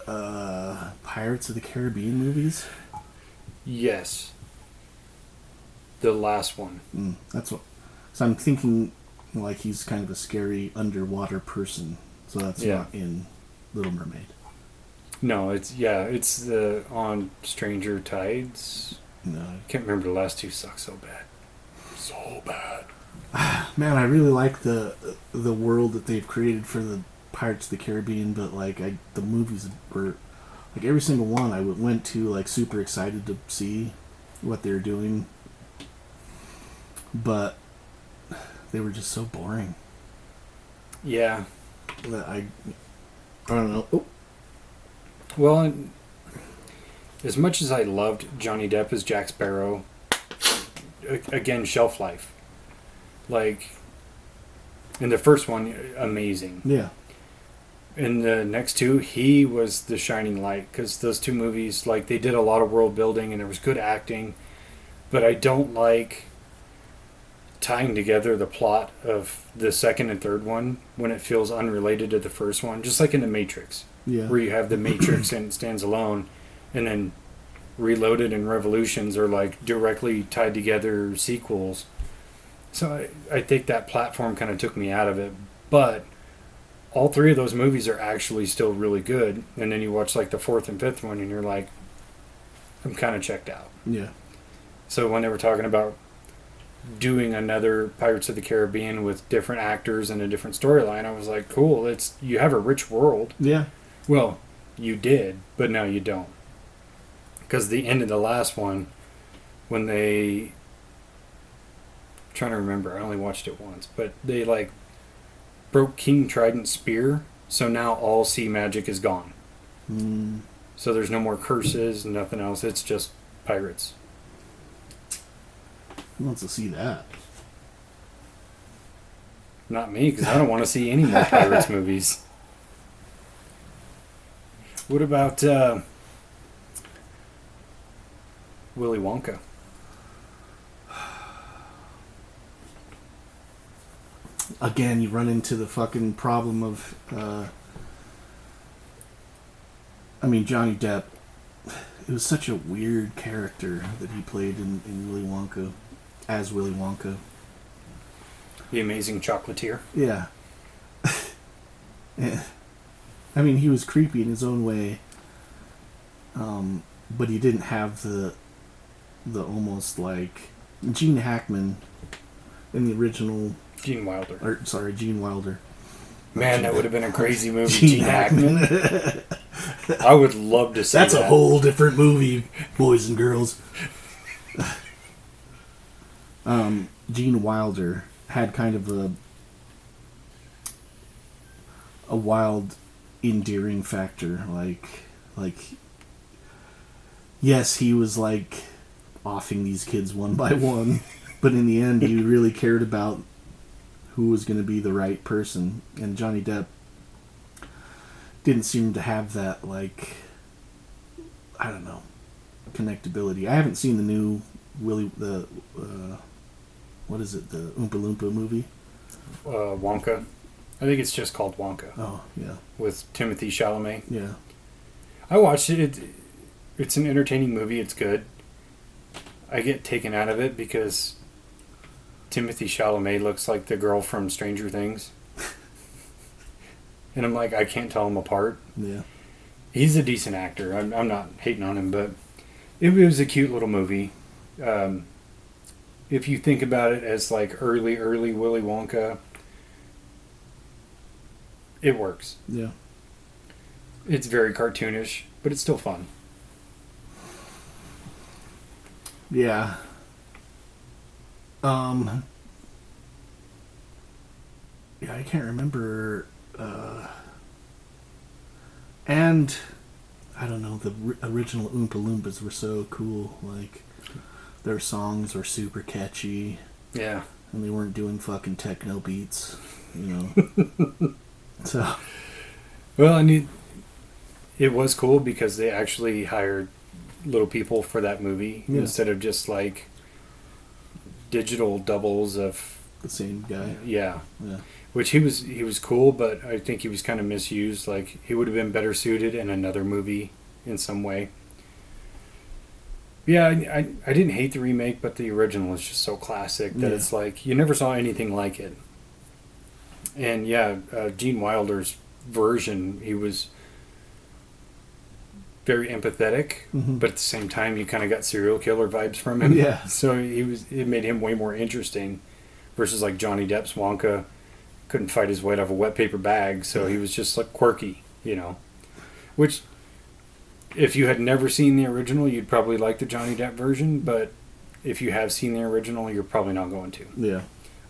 Pirates of the Caribbean movies? Yes. The last one. That's what... So I'm thinking like he's kind of a scary underwater person. So that's not in Little Mermaid. No, it's the on Stranger Tides. No. I can't remember, the last 2 suck so bad. So bad. Man, I really like the world that they've created for the Pirates of the Caribbean, but like the movies were like every single one I went to like super excited to see what they were doing, but they were just so boring. Yeah. That I don't know. Oh. Well, as much as I loved Johnny Depp as Jack Sparrow, again, shelf life. Like, in the first one, amazing. Yeah. In the next 2, he was the shining light, because those 2 movies, like, they did a lot of world building and there was good acting, but I don't like tying together the plot of the second and third one when it feels unrelated to the first one, just like in The Matrix. Yeah. Where you have The Matrix and it stands alone, and then Reloaded and Revolutions are like directly tied together sequels. So I think that platform kind of took me out of it. But all three of those movies are actually still really good. And then you watch like the fourth and fifth one, and you're like, I'm kind of checked out. Yeah. So when they were talking about doing another Pirates of the Caribbean with different actors and a different storyline, I was like, cool. It's you have a rich world. Yeah. Well, you did, but now you don't. Because the end of the last one, when they, I'm trying to remember, I only watched it once, but they like broke King Trident's spear, so now all sea magic is gone. Mm. So there's no more curses, nothing else. It's just pirates. Who wants to see that? Not me, because I don't want to see any more pirates movies. What about Willy Wonka? Again, you run into the fucking problem of, Johnny Depp. It was such a weird character that he played in Willy Wonka, as Willy Wonka. The Amazing Chocolatier. Yeah. Yeah. I mean, he was creepy in his own way, but he didn't have the almost like Gene Hackman in the original. Gene Wilder. Gene Wilder. Man, that would have been a crazy movie, Gene Hackman. I would love to see That's that. a whole different movie, boys and girls. Gene Wilder had kind of a wild, endearing factor. Like, yes, he was like offing these kids one by one, but in the end, he really cared about who was going to be the right person. And Johnny Depp didn't seem to have that, like, I don't know, connectability. I haven't seen the new what is it, the Oompa Loompa movie? Wonka. I think it's just called Wonka. Oh, yeah. With Timothy Chalamet. Yeah. I watched it. It's an entertaining movie. It's good. I get taken out of it because Timothy Chalamet looks like the girl from Stranger Things. And I'm like, I can't tell them apart. Yeah. He's a decent actor. I'm not hating on him, but it was a cute little movie. If you think about it as like early Willy Wonka, it works. Yeah. It's very cartoonish, but it's still fun. Yeah. Yeah, I can't remember. And I don't know. The original Oompa Loompas were so cool. Like, their songs were super catchy. Yeah. And they weren't doing fucking techno beats, So. Well, and it was cool because they actually hired little people for that movie instead of just like digital doubles of the same guy. Yeah. Yeah. Which he was cool, but I think he was kind of misused. Like, he would have been better suited in another movie in some way. Yeah, I didn't hate the remake, but the original is just so classic that it's like you never saw anything like it. And yeah, Gene Wilder's version, he was very empathetic, but at the same time, you kind of got serial killer vibes from him. Yeah. So it made him way more interesting, versus like Johnny Depp's Wonka couldn't fight his way out of a wet paper bag, so he was just like quirky, Which, if you had never seen the original, you'd probably like the Johnny Depp version, but if you have seen the original, you're probably not going to. Yeah.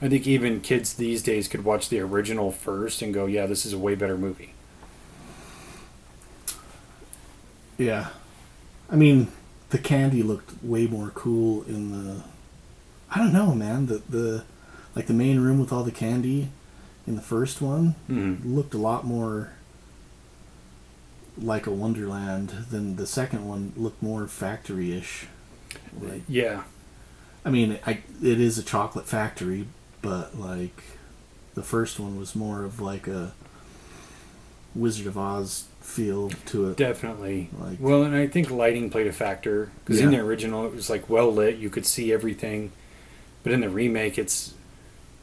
I think even kids these days could watch the original first and go, yeah, this is a way better movie. Yeah. I mean, the candy looked way more cool in the... I don't know, man. The main room with all the candy in the first one looked a lot more like a Wonderland than the second one looked more factory-ish. Like, yeah. I mean, it is a chocolate factory, but like the first one was more of like a Wizard of Oz feel to it. Definitely. Like, Well, and I think lighting played a factor because in Yeah. the original it was like well lit, you could see everything, but in the remake it's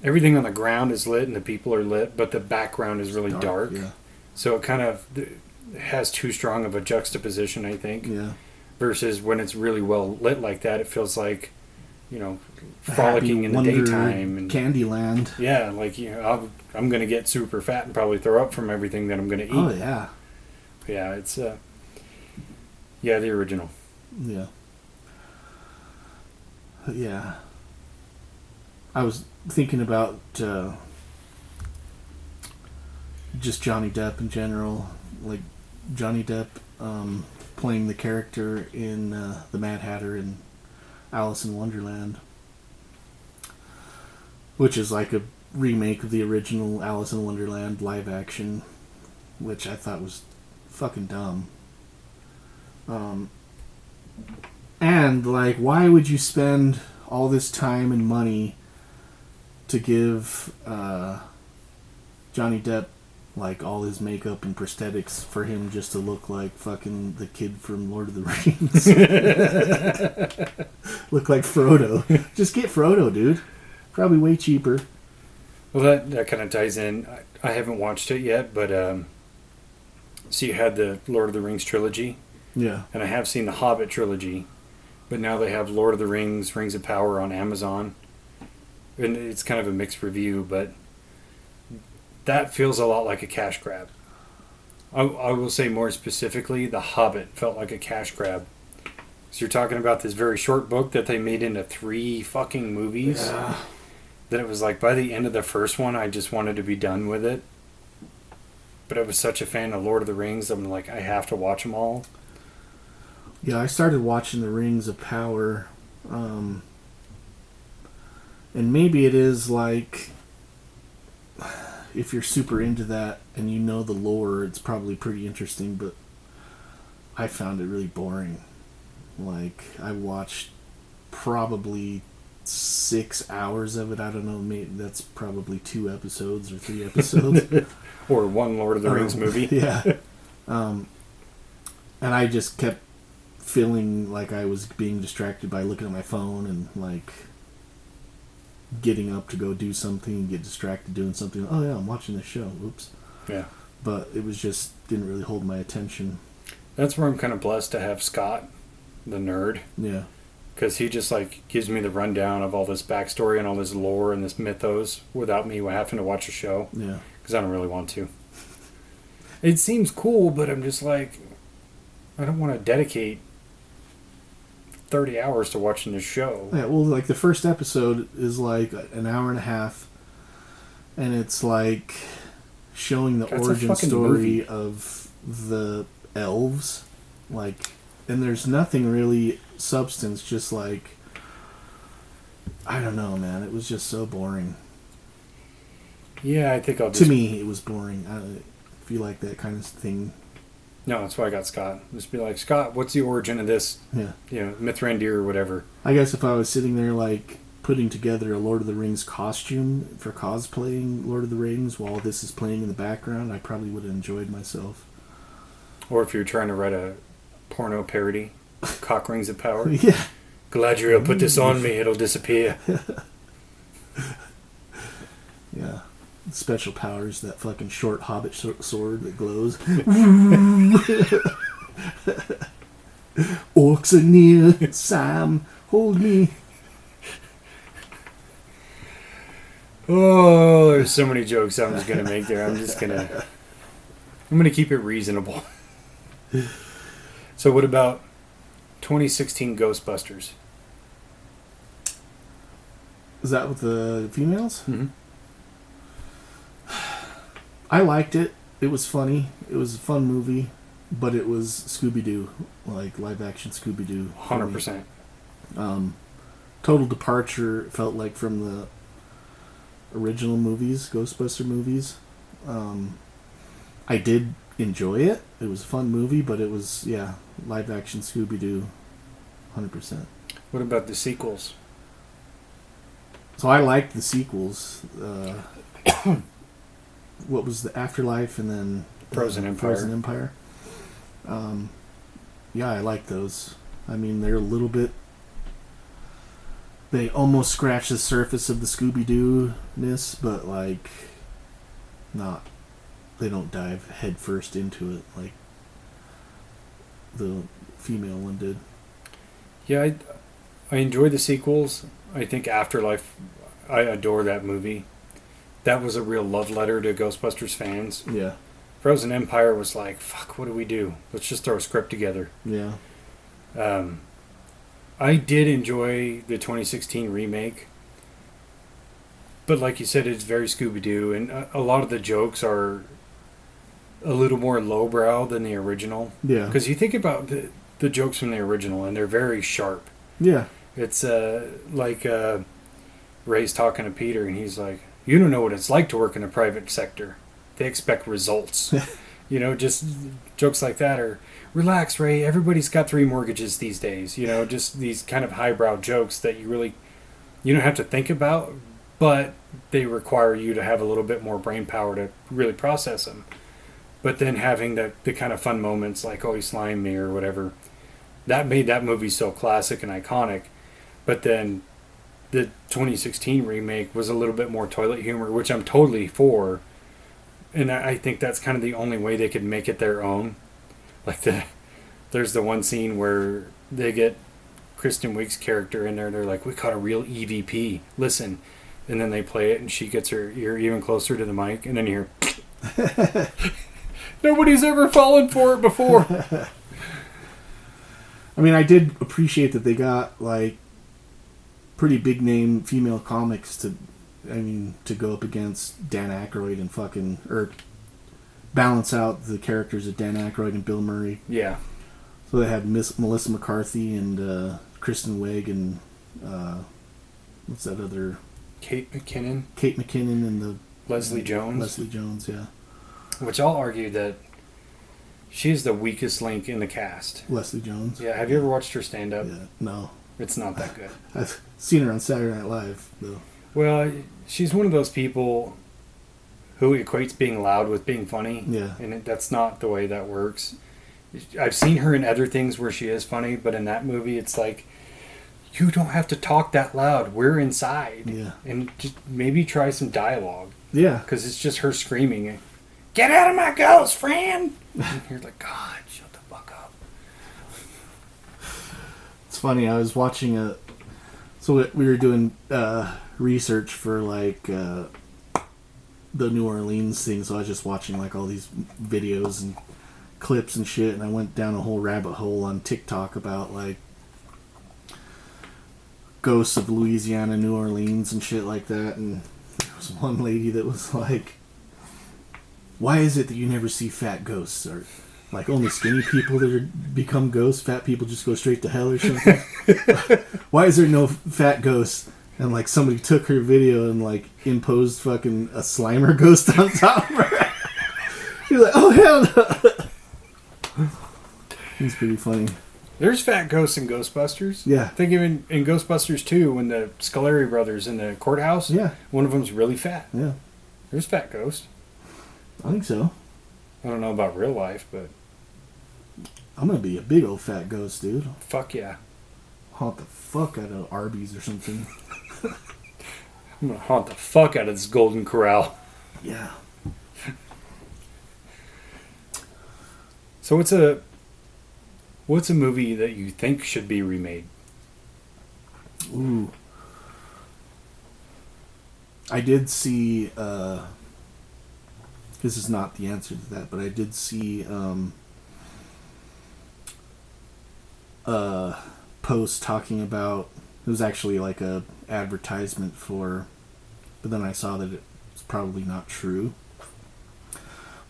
everything on the ground is lit and the people are lit, but the background is really dark. Yeah. So it kind of has too strong of a juxtaposition, I think. Yeah. Versus when it's really well lit like that, it feels like, frolicking in the daytime and Candyland. yeah, like I'm gonna get super fat and probably throw up from everything that I'm gonna eat. Oh yeah. Yeah, it's the original. Yeah. Yeah. I was thinking about just Johnny Depp in general, like Johnny Depp playing the character in the Mad Hatter in Alice in Wonderland, which is like a remake of the original Alice in Wonderland live action, which I thought was fucking dumb. And like, why would you spend all this time and money to give Johnny Depp like all his makeup and prosthetics for him just to look like fucking the kid from Lord of the Rings? Look like Frodo. Just get Frodo, dude. Probably way cheaper. Well, that kind of ties in. I haven't watched it yet, but so you had the Lord of the Rings trilogy, Yeah. and I have seen the Hobbit trilogy, but now they have Lord of the Rings, Rings of Power on Amazon, and it's kind of a mixed review, but that feels a lot like a cash grab. I will say more specifically, The Hobbit felt like a cash grab. So you're talking about this very short book that they made into 3 fucking movies. Yeah. That it was like by the end of the first one, I just wanted to be done with it. But I was such a fan of Lord of the Rings, I'm like, I have to watch them all. Yeah, I started watching the Rings of Power, and maybe it is like, if you're super into that and you know the lore, it's probably pretty interesting, but I found it really boring. Like, I watched probably 6 hours of it. I don't know, maybe that's probably 2 episodes or 3 episodes. Or one Lord of the Rings movie. Yeah. And I just kept feeling like I was being distracted by looking at my phone and like getting up to go do something, get distracted doing something. Oh yeah, I'm watching this show. Oops. Yeah. But it was just didn't really hold my attention. That's where I'm kind of blessed to have Scott, the nerd. Yeah. Because he just like gives me the rundown of all this backstory and all this lore and this mythos without me having to watch a show. Yeah. Because I don't really want to. It seems cool, but I'm just like, I don't want to dedicate 30 hours to watching this show. Yeah, well, like the first episode is like an hour and a half, and it's like showing the That's a origin fucking story movie. of the elves, like, and there's nothing really substance, just like, I don't know, man, it was just so boring. Yeah, I think I'll To just... me, it was boring. If you like that kind of thing. No, that's why I got Scott. Just be like, Scott, what's the origin of this, Yeah. Mithrandir or whatever? I guess if I was sitting there, like, putting together a Lord of the Rings costume for cosplaying Lord of the Rings while this is playing in the background, I probably would have enjoyed myself. Or if you're trying to write a porno parody, Cock Rings of Power. Yeah. Galadriel, put this on me, it'll disappear. Yeah. Special powers, that fucking short hobbit sword that glows. Orcs are near. Sam, hold me. Oh, there's so many jokes I'm just going to make there. I'm going to keep it reasonable. So what about 2016 Ghostbusters? Is that with the females? Mm-hmm. I liked it. It was funny. It was a fun movie, but it was Scooby-Doo, like live action Scooby-Doo. 100%. Total departure, it felt like, from the original movies, Ghostbuster movies. I did enjoy it. It was a fun movie, but it was, live action Scooby-Doo, 100%. What about the sequels? So I liked the sequels. What was the Afterlife and then Frozen Empire. Frozen Empire. Yeah, I like those. I mean, they're a little bit. They almost scratch the surface of the Scooby-Doo-ness, but like, not. They don't dive headfirst into it like the female one did. Yeah, I enjoy the sequels. I think Afterlife, I adore that movie. That was a real love letter to Ghostbusters fans. Yeah. Frozen Empire was like, fuck, what do we do? Let's just throw a script together. Yeah. I did enjoy the 2016 remake. But like you said, it's very Scooby-Doo, and a lot of the jokes are a little more lowbrow than the original. Yeah. Because you think about the jokes from the original, and they're very sharp. Yeah. It's like Ray's talking to Peter, and he's like, you don't know what it's like to work in the private sector. They expect results. Just jokes like that. Or, relax, Ray, everybody's got 3 mortgages these days. Just these kind of highbrow jokes that you don't have to think about, but they require you to have a little bit more brain power to really process them. But then having the kind of fun moments like, oh, he slimed me or whatever, that made that movie so classic and iconic. But then the 2016 remake was a little bit more toilet humor, which I'm totally for. And I think that's kind of the only way they could make it their own. Like there's the one scene where they get Kristen Wiig's character in there. They're like, we caught a real EVP. Listen. And then they play it, and she gets her ear even closer to the mic, and then you hear, nobody's ever fallen for it before. I mean, I did appreciate that they got like pretty big name female comics to go up against Dan Aykroyd and or balance out the characters of Dan Aykroyd and Bill Murray. Yeah. So they had Melissa McCarthy and Kristen Wiig and what's that other? Kate McKinnon and the Leslie Jones. Leslie Jones, yeah. Which I'll argue that she's the weakest link in the cast. Leslie Jones. Yeah. Have you ever watched her stand up? Yeah. No. It's not that good. I've seen her on Saturday Night Live, though. Well, she's one of those people who equates being loud with being funny. Yeah. And that's not the way that works. I've seen her in other things where she is funny, but in that movie, it's like, you don't have to talk that loud. We're inside. Yeah. And just maybe try some dialogue. Yeah. Because it's just her screaming, get out of my ghost, friend! And you're like, God, shut the fuck up. It's funny, I was watching so we were doing research for like the New Orleans thing, so I was just watching like all these videos and clips and shit, and I went down a whole rabbit hole on TikTok about like ghosts of Louisiana, New Orleans and shit like that, and there was one lady that was like, why is it that you never see fat ghosts? Or like only skinny people that become ghosts, fat people just go straight to hell or something? Why is there no fat ghosts? And like somebody took her video and like imposed fucking a Slimer ghost on top of her. She's like, oh hell no. It's pretty funny. There's fat ghosts in Ghostbusters. Yeah. Think even in Ghostbusters 2, when the Scoleri brothers in the courthouse, Yeah. one of them's really fat. Yeah. There's fat ghosts. I think so. I don't know about real life, but I'm gonna be a big old fat ghost, dude. fuck yeah. Haunt the fuck out of Arby's or something. I'm gonna haunt the fuck out of this Golden Corral. Yeah. So what's a movie that you think should be remade? Ooh. I did see, this is not the answer to that, but I did see a post talking about, it was actually like a advertisement for, but then I saw that it's probably not true.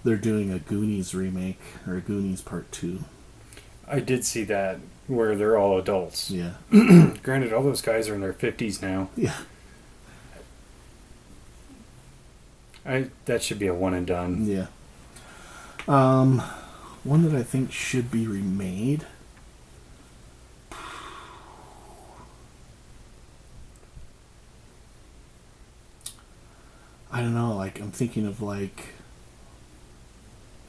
They're doing a Goonies remake, or a Goonies Part 2. I did see that, where they're all adults. Yeah. Granted, all those guys are in their 50s now. Yeah. That should be a one and done. Yeah. One that I think should be remade. I don't know, like, I'm thinking of, like,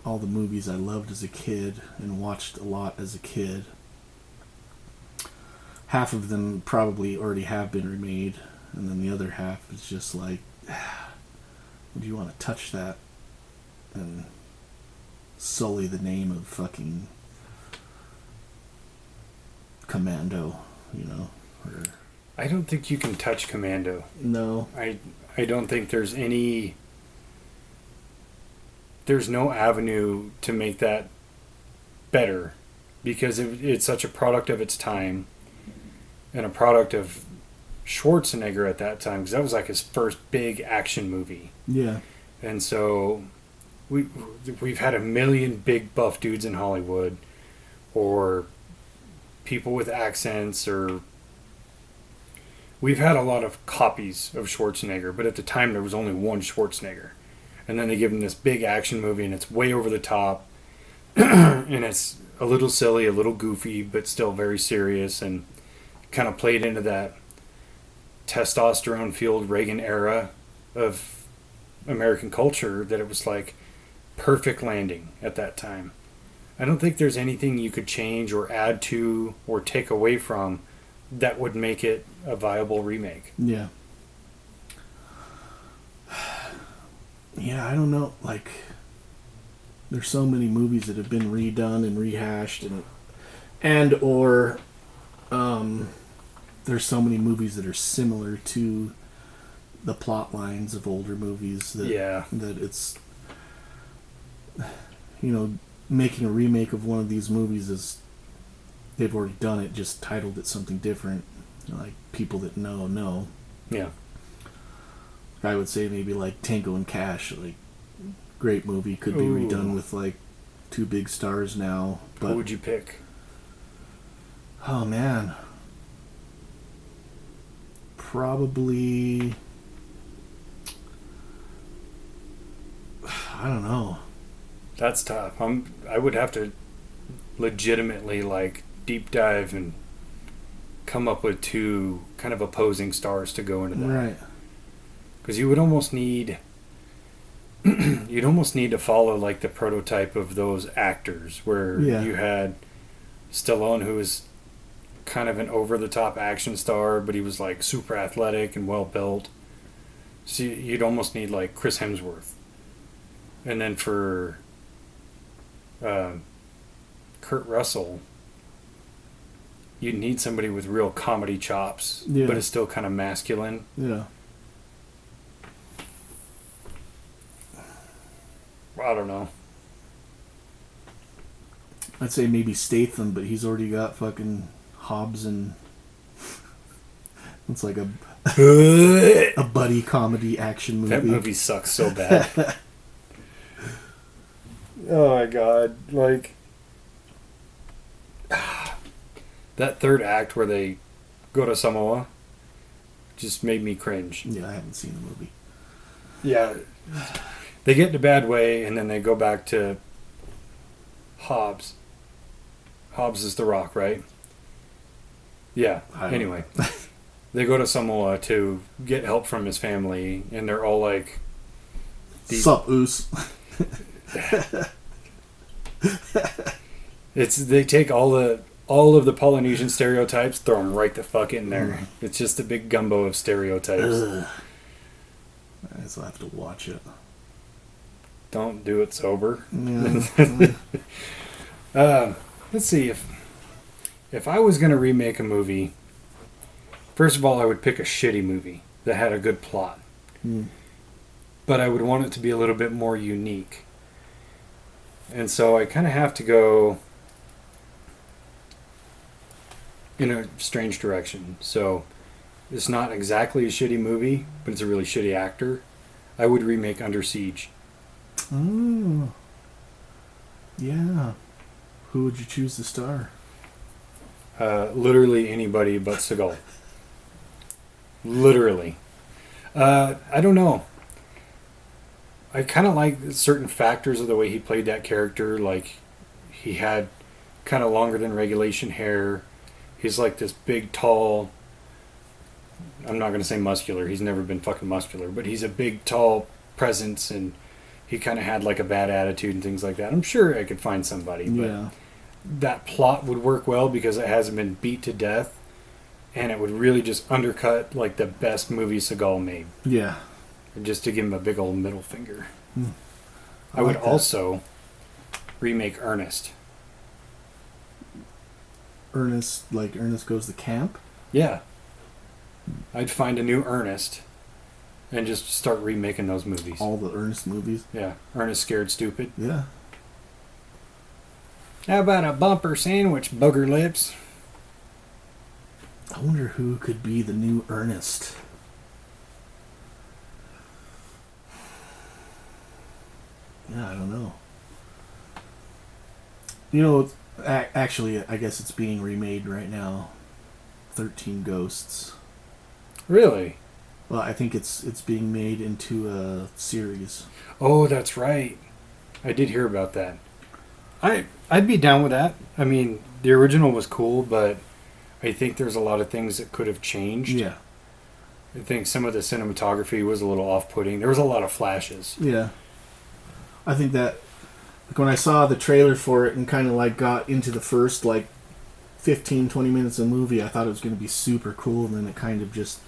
all the movies I loved as a kid and watched a lot as a kid. Half of them probably already have been remade, and then the other half is just like, would you want to touch that and sully the name of fucking Commando, you know? Or, I don't think you can touch Commando. no. I don't think there's no avenue to make that better, because it's such a product of its time and a product of Schwarzenegger at that time, because that was like his first big action movie. Yeah. And so we've had a million big buff dudes in Hollywood, or people with accents, or we've had a lot of copies of Schwarzenegger, but at the time there was only one Schwarzenegger. And then they give him this big action movie, and it's way over the top, and it's a little silly, a little goofy, but still very serious, and kind of played into that testosterone-fueled Reagan era of American culture, that it was like perfect landing at that time. I don't think there's anything you could change or add to or take away from that would make it a viable remake. Yeah. Yeah, I don't know. Like, there's so many movies that have been redone and rehashed, or there's so many movies that are similar to the plot lines of older movies that it's, you know, making a remake of one of these movies is, they've already done it, just titled it something different. Like, people that know. Yeah. I would say maybe like Tango and Cash, like, great movie, could be redone with like two big stars now. But who would you pick? Oh man, probably, I don't know. That's tough. I would have to legitimately like deep dive and come up with two kind of opposing stars to go into that. Right. Because you would almost need you'd almost need to follow like the prototype of those actors, where you had Stallone, who was kind of an over-the-top action star, but he was like super athletic and well built. So you'd almost need like Chris Hemsworth. And then for Kurt Russell, you'd need somebody with real comedy chops, but is still kind of masculine. Yeah. I don't know. I'd say maybe Statham, but he's already got fucking Hobbs, and it's like a buddy comedy action movie. That movie sucks so bad. Oh my god. Like, that third act where they go to Samoa just made me cringe. Yeah, I haven't seen the movie. Yeah. They get to Bad Way, and then they go back to Hobbs. Hobbs is the Rock, right? Yeah. Anyway. They go to Samoa to get help from his family, and they're all like... Sup, Oos? They take all of the Polynesian stereotypes, throw them right the fuck in there. It's just a big gumbo of stereotypes. Ugh. I guess I'll have to watch it. Don't do it sober. Yeah. Let's see, if I was going to remake a movie, first of all, I would pick a shitty movie that had a good plot. But I would want it to be a little bit more unique. And so I kind of have to go in a strange direction. So it's not exactly a shitty movie, but it's a really shitty actor. I would remake Under Siege. Oh. Yeah. Who would you choose to star? Literally anybody but Seagal. Literally. I don't know. I kind of like certain factors of the way he played that character. Like, he had kind of longer than regulation hair. He's like this big, tall... I'm not going to say muscular. He's never been fucking muscular. But he's a big, tall presence, and he kind of had like a bad attitude and things like that. I'm sure I could find somebody, but Yeah. that plot would work well because it hasn't been beat to death, and it would really just undercut like the best movie Seagal made. Yeah. Just to give him a big old middle finger. I like would that. also remake Ernest. Ernest Goes to Camp? Yeah. I'd find a new Ernest and just start remaking those movies. All the Ernest movies? Yeah. Ernest Scared Stupid. Yeah. How about a bumper sandwich, booger lips? I wonder who could be the new Ernest. Yeah, I don't know. You know, actually, I guess it's being remade right now. 13 Ghosts. Really? Well, I think it's being made into a series. Oh, that's right. I did hear about that. I'd be down with that. I mean, the original was cool, but I think there's a lot of things that could have changed. Yeah. I think some of the cinematography was a little off-putting. There was a lot of flashes. Yeah. I think that like when I saw the trailer for it and kind of like got into the first like 15, 20 minutes of the movie, I thought it was going to be super cool, and then it kind of just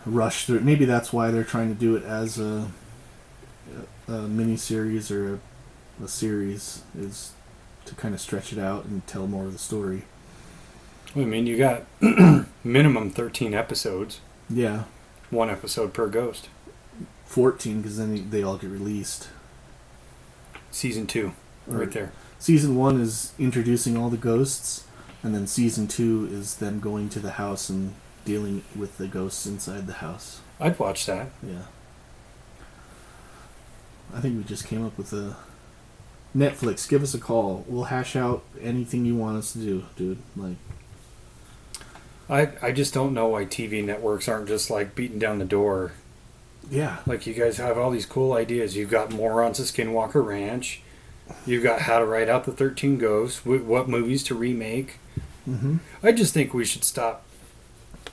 rushed through. Maybe that's why they're trying to do it as a mini-series or a series, is to kind of stretch it out and tell more of the story. I mean, you got minimum 13 episodes. Yeah. 1 episode per ghost. 14, because then they all get released. Season 2, right there. Season 1 is introducing all the ghosts, and then Season 2 is them going to the house and dealing with the ghosts inside the house. I'd watch that. Yeah. I think we just came up with a... Netflix, give us a call. We'll hash out anything you want us to do, dude. Like, I just don't know why TV networks aren't just like beating down the door. yeah. Like, you guys have all these cool ideas. You've got Morons of Skinwalker Ranch. You've got How to Write Out the 13 Ghosts. What movies to remake. Mm-hmm. I just think we should stop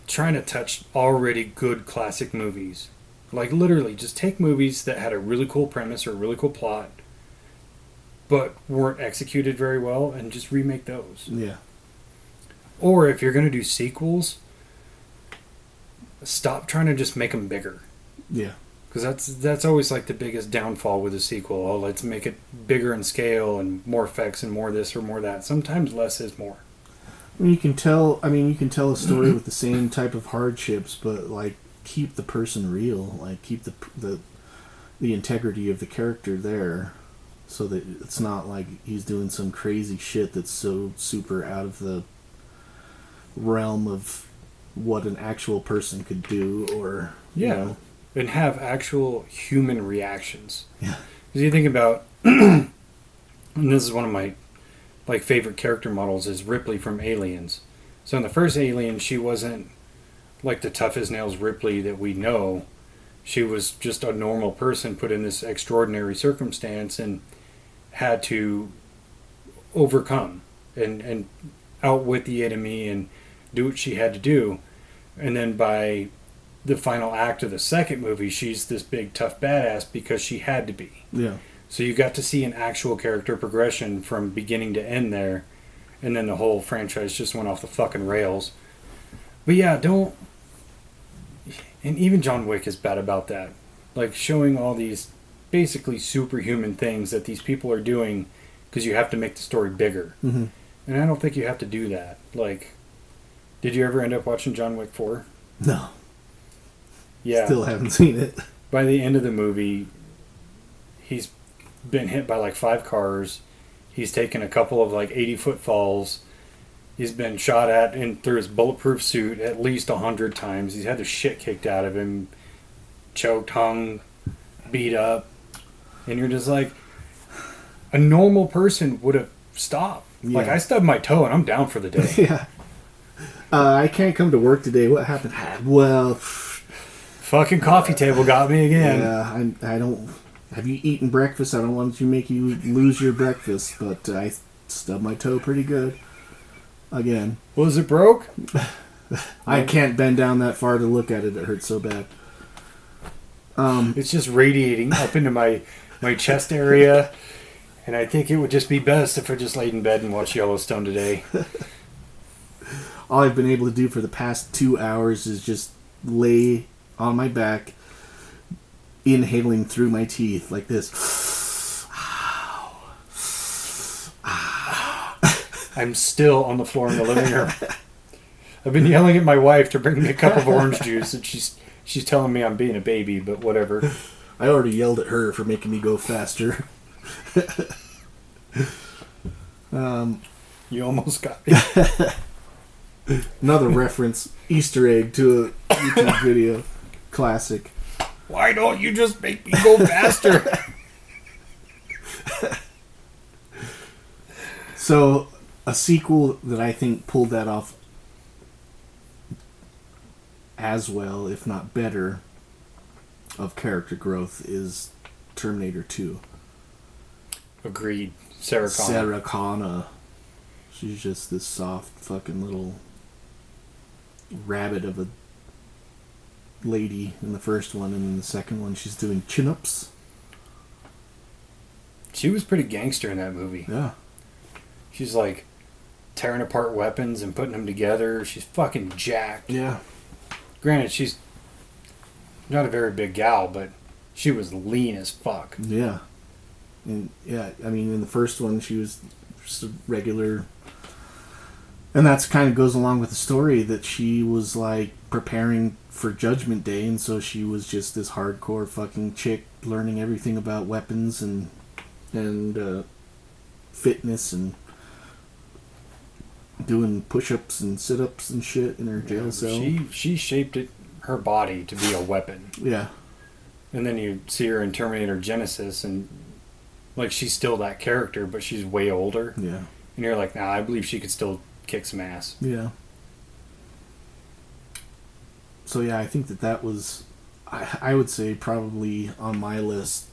trying to touch already good classic movies. Like, literally, just take movies that had a really cool premise or a really cool plot, but weren't executed very well, and just remake those. Yeah. Or if you're going to do sequels, stop trying to just make them bigger. Yeah. Because that's always like the biggest downfall with a sequel. Oh, let's make it bigger in scale and more effects and more this or more that. Sometimes less is more. You can tell a story with the same type of hardships, but like keep the person real, like keep the integrity of the character there, so that it's not like he's doing some crazy shit that's so super out of the realm of what an actual person could do, or Yeah. you know. And have actual human reactions. Yeah. Because you think about, and this is one of my like favorite character models, is Ripley from Aliens. So in the first Alien, she wasn't like the tough as nails Ripley that we know. She was just a normal person put in this extraordinary circumstance and had to overcome and outwit the enemy and do what she had to do. And then by the final act of the second movie, she's this big tough badass because she had to be. Yeah. So you got to see an actual character progression from beginning to end there, and then the whole franchise just went off the fucking rails. But yeah, don't... And even John Wick is bad about that. Like, showing all these basically superhuman things that these people are doing because you have to make the story bigger. Mm-hmm. And I don't think you have to do that. Like, did you ever end up watching John Wick 4? No. Yeah. Still haven't seen it. By the end of the movie, he's been hit by like 5 cars. He's taken a couple of like 80-foot falls. He's been shot at and through his bulletproof suit at least 100 times. He's had the shit kicked out of him, choked, hung, beat up. And you're just like, a normal person would have stopped. Yeah. Like, I stubbed my toe and I'm down for the day. Yeah. I can't come to work today. What happened? Well, Fucking coffee table got me again. yeah, I don't... Have you eaten breakfast? I don't want to make you lose your breakfast, but I stubbed my toe pretty good. Again. Was it broke? I can't bend down that far to look at it. It hurts so bad. It's just radiating up into my chest area. And I think it would just be best if I just laid in bed and watched Yellowstone today. All I've been able to do for the past 2 hours is just lay on my back, inhaling through my teeth like this. I'm still on the floor in the living room. I've been yelling at my wife to bring me a cup of orange juice, and she's telling me I'm being a baby, but whatever. I already yelled at her for making me go faster. You almost got me. Another reference, Easter egg to a YouTube video. Classic. Why don't you just make me go faster? So, a sequel that I think pulled that off as well, if not better, of character growth is Terminator 2. Agreed. Sarah Connor. Sarah Connor. She's just this soft fucking little rabbit of a lady in the first one, and in the second one she's doing chin-ups. She was pretty gangster in that movie. Yeah. She's like tearing apart weapons and putting them together. She's fucking jacked. Yeah. Granted, she's not a very big gal, but she was lean as fuck. Yeah. And yeah, I mean, in the first one she was just a regular, and that's kind of goes along with the story that she was like preparing for Judgment Day, and so she was just this hardcore fucking chick learning everything about weapons and fitness and doing push-ups and sit-ups and shit in her jail cell. She shaped her body to be a weapon. Yeah. And then you see her in Terminator Genesis, and like she's still that character, but she's way older. Yeah. And you're like, nah, I believe she could still kick some ass. Yeah. So yeah, I think that was, I would say probably on my list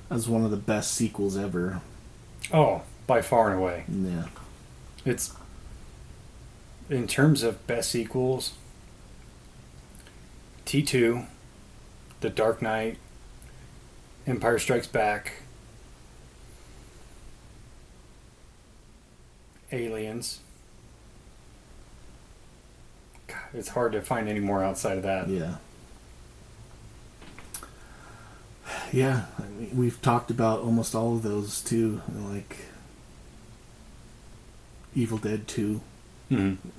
as one of the best sequels ever. Oh, by far and away. Yeah. It's, in terms of best sequels, T2, The Dark Knight, Empire Strikes Back, Aliens. God, it's hard to find any more outside of that. Yeah. Yeah, I mean, we've talked about almost all of those too, like Evil Dead 2. Mm-hmm.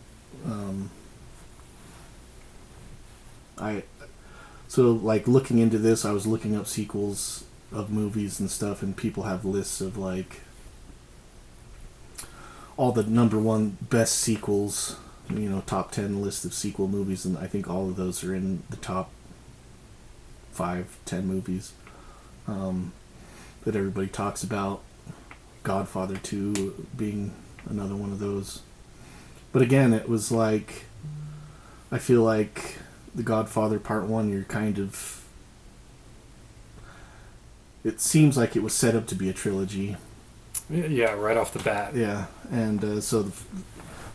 So like looking into this, I was looking up sequels of movies and stuff, and people have lists of like all the number one best sequels, top 10 list of sequel movies, and I think all of those are in the top 5-10 movies that everybody talks about. Godfather 2 being another one of those. But again, it was like, I feel like The Godfather Part 1, you're kind of, it seems like it was set up to be a trilogy. Yeah, right off the bat. Yeah, and so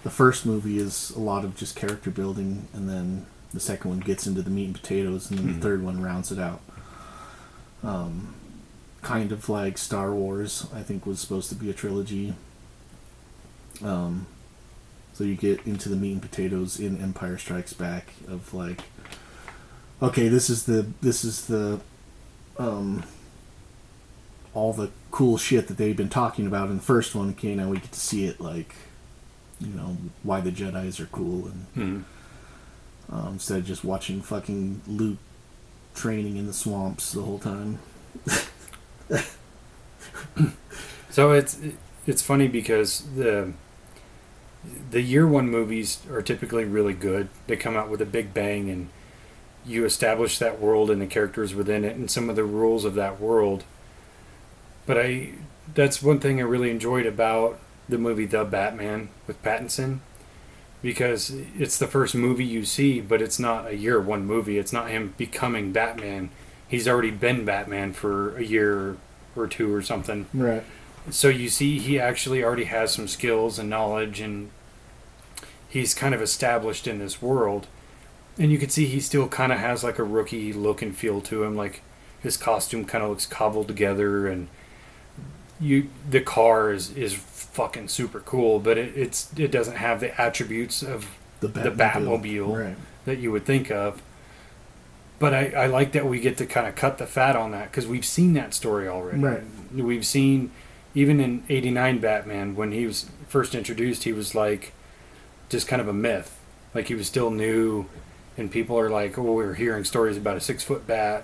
the first movie is a lot of just character building, and then the second one gets into the meat and potatoes, and then the third one rounds it out. Kind of like Star Wars, I think, was supposed to be a trilogy. So you get into the meat and potatoes in Empire Strikes Back of like, okay, this is the all the cool shit that they've been talking about in the first one. Okay, now we get to see it, like, why the Jedis are cool, and instead of just watching fucking Luke training in the swamps the whole time. So it's funny because the year one movies are typically really good. They come out with a big bang, and you establish that world and the characters within it and some of the rules of that world. But that's one thing I really enjoyed about the movie The Batman with Pattinson, because it's the first movie you see, but it's not a year one movie. It's not him becoming Batman. He's already been Batman for a year or two or something. Right. So you see he actually already has some skills and knowledge, and he's kind of established in this world. And you can see he still kind of has like a rookie look and feel to him. Like his costume kind of looks cobbled together, and the car is fucking super cool, but it doesn't have the attributes of the Batmobile right. that you would think of. But I like that we get to kind of cut the fat on that because we've seen that story already. Right. We've seen, even in '89 Batman, when he was first introduced, he was like just kind of a myth. Like he was still new, and people are like, oh, we're hearing stories about a 6-foot bat.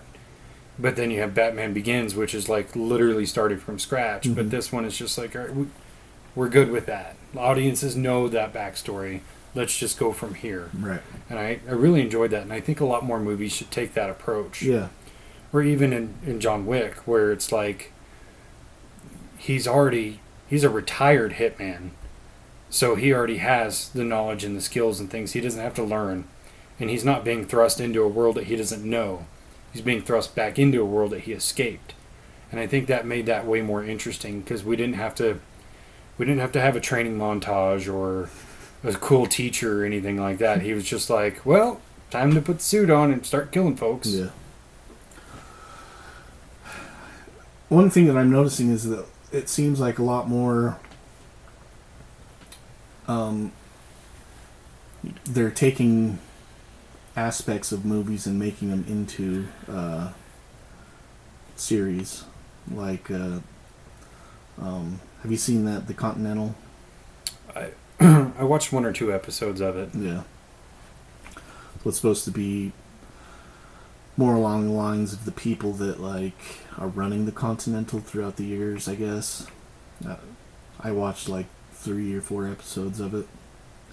But then you have Batman Begins, which is like literally started from scratch. Mm-hmm. But this one is just like, all right, we're good with that. Audiences know that backstory. Let's just go from here. Right. And I really enjoyed that. And I think a lot more movies should take that approach. Yeah. Or even in John Wick, where it's like he's a retired hitman. So he already has the knowledge and the skills and things. He doesn't have to learn. And he's not being thrust into a world that he doesn't know. He's being thrust back into a world that he escaped. And I think that made that way more interesting because we didn't have to have a training montage or a cool teacher or anything like that. He was just like, well, time to put the suit on and start killing folks. Yeah. One thing that I'm noticing is that it seems like a lot more they're taking aspects of movies and making them into series. Like, have you seen that, The Continental? I watched 1 or 2 episodes of it. Yeah. So it's supposed to be more along the lines of the people that like are running the Continental throughout the years, I guess. I watched like 3 or 4 episodes of it.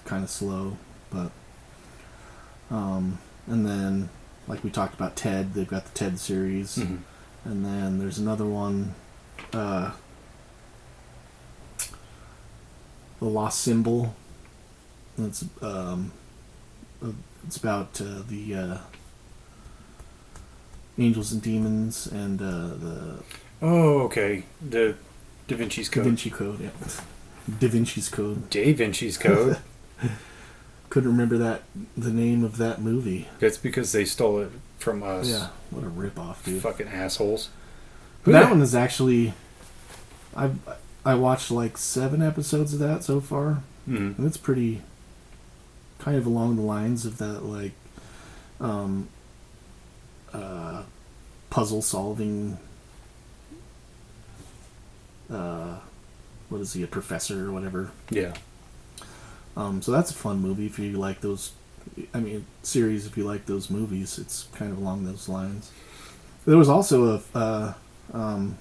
Kind of slow, but and then like we talked about Ted, they've got the Ted series. Mm-hmm. And then there's another one, The Lost Symbol. It's about the angels and demons and the Oh, okay. The Da Vinci's Code. Da Vinci Code, yeah. Da Vinci's Code. Da-Vinci's Code. Couldn't remember the name of that movie. That's because they stole it from us. Yeah, what a ripoff, dude. Fucking assholes. That one is actually, I watched like 7 episodes of that so far, and it's pretty kind of along the lines of that, like puzzle solving. What is he, a professor or whatever? Yeah. So that's a fun movie if you like those. I mean, series if you like those movies. It's kind of along those lines. There was also the one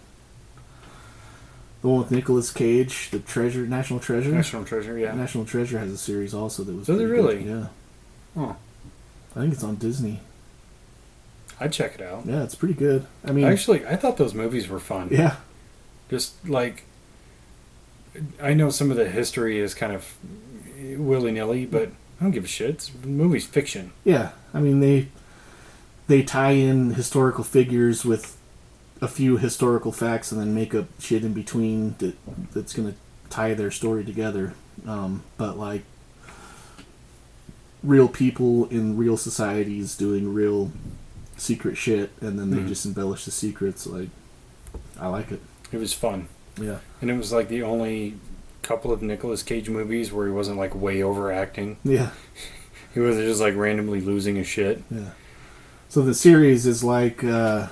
with Nicolas Cage, the National Treasure. National Treasure, yeah. National Treasure has a series also that was. Does it really? Good. Yeah. Oh. I think it's on Disney. I'd check it out. Yeah, it's pretty good. I mean, actually, I thought those movies were fun. Yeah. Just like, I know some of the history is kind of willy-nilly, but I don't give a shit. The movie's fiction. Yeah, I mean they tie in historical figures with a few historical facts and then make up shit in between that's going to tie their story together. But like real people in real societies doing real secret shit, and then they just embellish the secrets. Like, I like it. It was fun. Yeah, and it was like the only couple of Nicolas Cage movies where he wasn't like way overacting. Yeah. He wasn't just like randomly losing his shit. Yeah. So the series is like I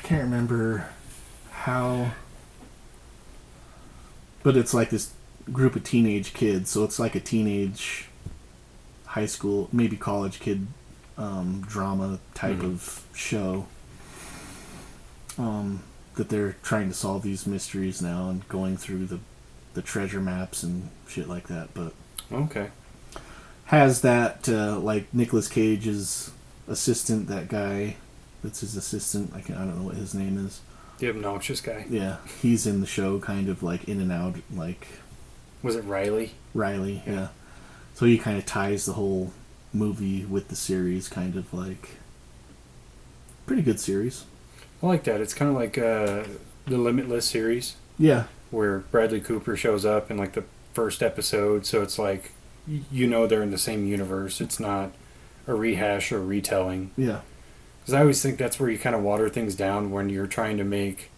can't remember how, but it's like this group of teenage kids. So it's like a teenage high school, maybe college kid drama type of show. That they're trying to solve these mysteries now and going through the treasure maps and shit like that. But okay, has that like Nicolas Cage's assistant, that guy that's his assistant. I don't know what his name is. The obnoxious guy. Yeah, he's in the show, kind of like in and out. Like, was it Riley? Riley, yeah. So he kind of ties the whole movie with the series, kind of like pretty good series. I like that. It's kind of like the Limitless series. Yeah. Where Bradley Cooper shows up in like the first episode, so it's like you know they're in the same universe. It's not a rehash or a retelling. Yeah. Because I always think that's where you kind of water things down when you're trying to make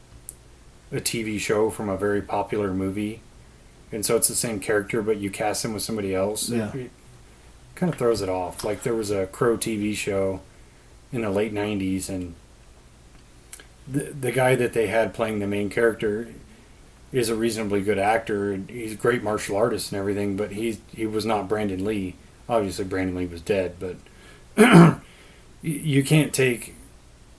a TV show from a very popular movie. And so it's the same character, but you cast him with somebody else. Yeah. It kind of throws it off. Like there was a Crow TV show in the late 90s, and the guy that they had playing the main character is a reasonably good actor. He's a great martial artist and everything, but he was not Brandon Lee. Obviously, Brandon Lee was dead, but you can't take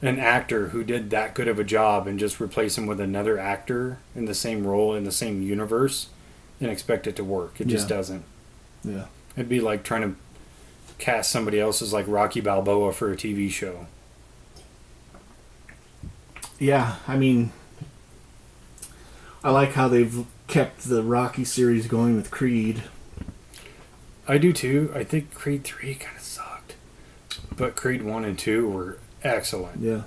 an actor who did that good of a job and just replace him with another actor in the same role in the same universe and expect it to work. It just doesn't. Yeah. It'd be like trying to cast somebody else as like Rocky Balboa for a TV show. Yeah, I mean, I like how they've kept the Rocky series going with Creed. I do too. I think Creed 3 kind of sucked. But Creed 1 and 2 were excellent. Yeah.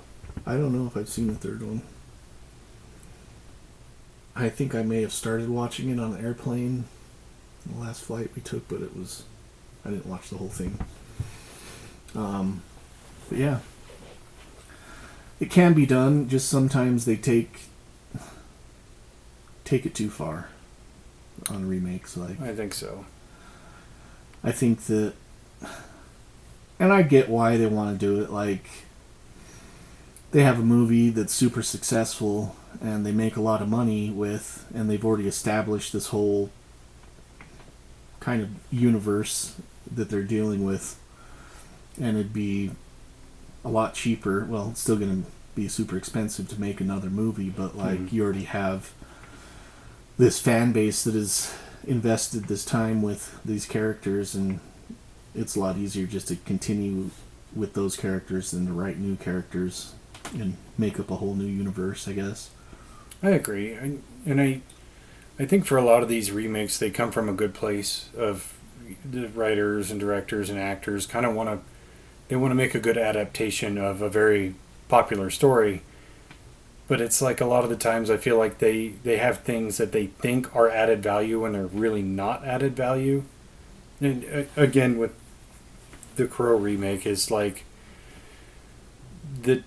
I don't know if I've seen the third one. I think I may have started watching it on an airplane the last flight we took, but I didn't watch the whole thing. But yeah. It can be done, just sometimes they take it too far on remakes. Like I think so. I think that, and I get why they want to do it. Like, they have a movie that's super successful and they make a lot of money with, and they've already established this whole kind of universe that they're dealing with, and it'd be a lot cheaper. Well, it's still going to be super expensive to make another movie, but like you already have this fan base that is invested this time with these characters, and it's a lot easier just to continue with those characters than to write new characters and make up a whole new universe, I guess. I agree. I think for a lot of these remakes, they come from a good place of the writers and directors and actors kind of want to make a good adaptation of a very popular story. But it's like a lot of the times I feel like they have things that they think are added value when they're really not added value. And again, with the Crow remake is like the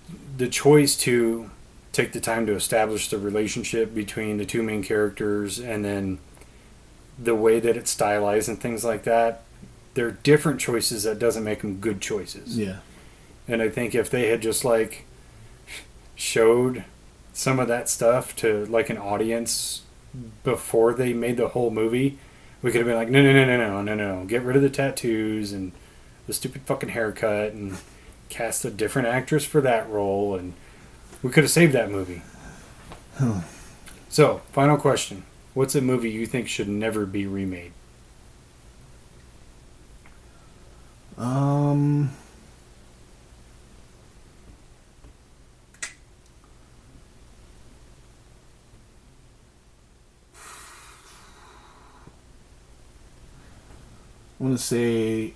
choice to take the time to establish the relationship between the two main characters, and then the way that it's stylized and things like that. They're different choices that doesn't make them good choices. Yeah. And I think if they had just like showed some of that stuff to like an audience before they made the whole movie, we could have been like, no, get rid of the tattoos and the stupid fucking haircut and cast a different actress for that role, and we could have saved that movie. So, final question. What's a movie you think should never be remade? I want to say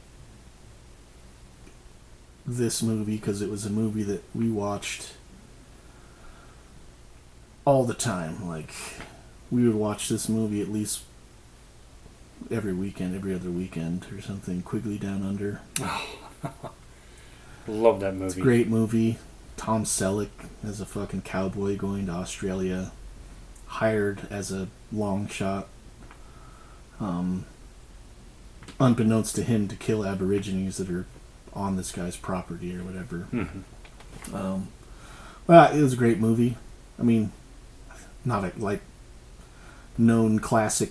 this movie because it was a movie that we watched all the time. Like, we would watch this movie at least every weekend, every other weekend or something. Quigley Down Under. Love that movie. It's a great movie. Tom Selleck as a fucking cowboy going to Australia, hired as a long shot, unbeknownst to him, to kill Aborigines that are on this guy's property or whatever. Well, it was a great movie. I mean, not a like known classic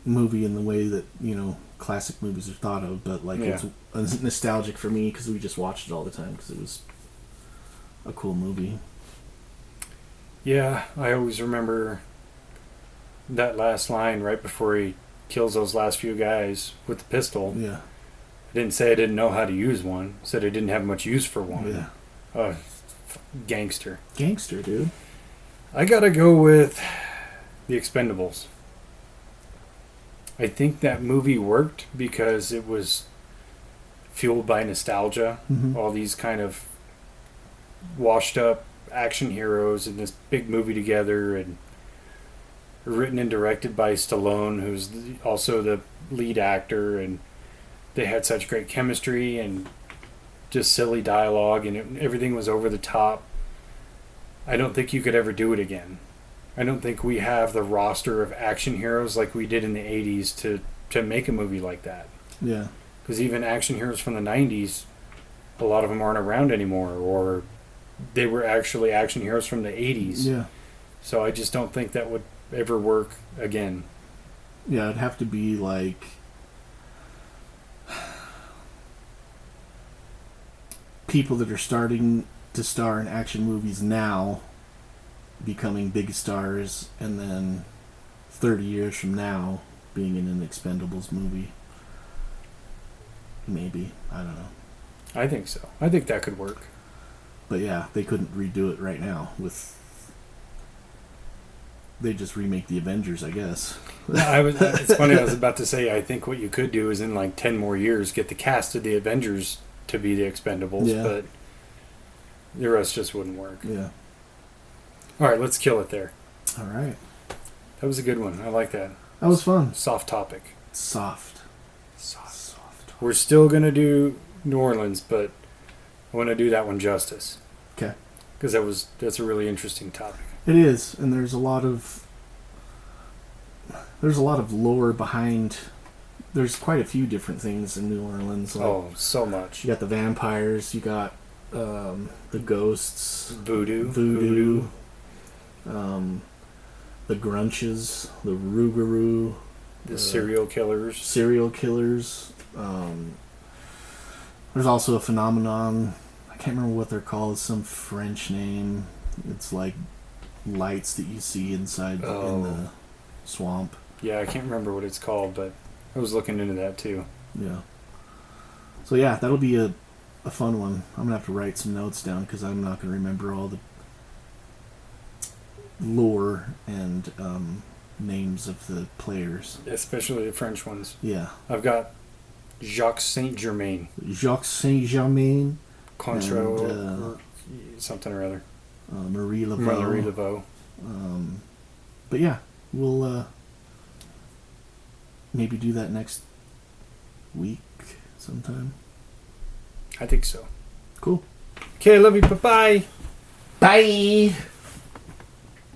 movie in the way that, you know, classic movies are thought of, but like it's nostalgic for me because we just watched it all the time because it was a cool movie. Yeah, I always remember that last line right before he kills those last few guys with the pistol. Yeah. I didn't say I didn't know how to use one. I said I didn't have much use for one. Yeah. Oh, gangster. Gangster, dude. I gotta go with The Expendables. I think that movie worked because it was fueled by nostalgia. Mm-hmm. All these kind of washed up action heroes in this big movie together, and written and directed by Stallone, who's also the lead actor, and they had such great chemistry and just silly dialogue, and everything was over the top. I don't think you could ever do it again. I don't think we have the roster of action heroes like we did in the 80s to make a movie like that. Yeah. Because even action heroes from the 90s, a lot of them aren't around anymore, or they were actually action heroes from the 80s. Yeah. So I just don't think that would ever work again. Yeah, it'd have to be like people that are starting to star in action movies now becoming big stars, and then 30 years from now being in an Expendables movie. Maybe. I don't know. I think so. I think that could work. But yeah, they couldn't redo it right now with... They just remake the Avengers, I guess. It's funny, I was about to say, I think what you could do is in like 10 more years get the cast of the Avengers to be the Expendables, Yeah. but the rest just wouldn't work. Yeah. All right, let's kill it there. All right. That was a good one. I like that. That was fun. Soft topic. Soft. We're still going to do New Orleans, but I want to do that one justice. Okay. Because that's a really interesting topic. It is, and there's a lot of lore behind. There's quite a few different things in New Orleans. Like, Oh, so much. you got the vampires. You got the ghosts. Voodoo. The grunches. The rougarou. The serial killers. Serial killers. There's also a phenomenon. I can't remember what they're called. It's some French name. It's like lights that you see inside in the swamp. Yeah, I can't remember what it's called, but I was looking into that too. Yeah. So yeah, that'll be a fun one. I'm gonna have to write some notes down because I'm not gonna remember all the lore and names of the players. Especially the French ones. Yeah. I've got Jacques Saint-Germain. Jacques Saint-Germain. Contreau, And, something or other. Marie Laveau. Marie Laveau. But yeah, we'll maybe do that next week sometime. I think so. Cool. Okay, I love you. Bye-bye. Bye.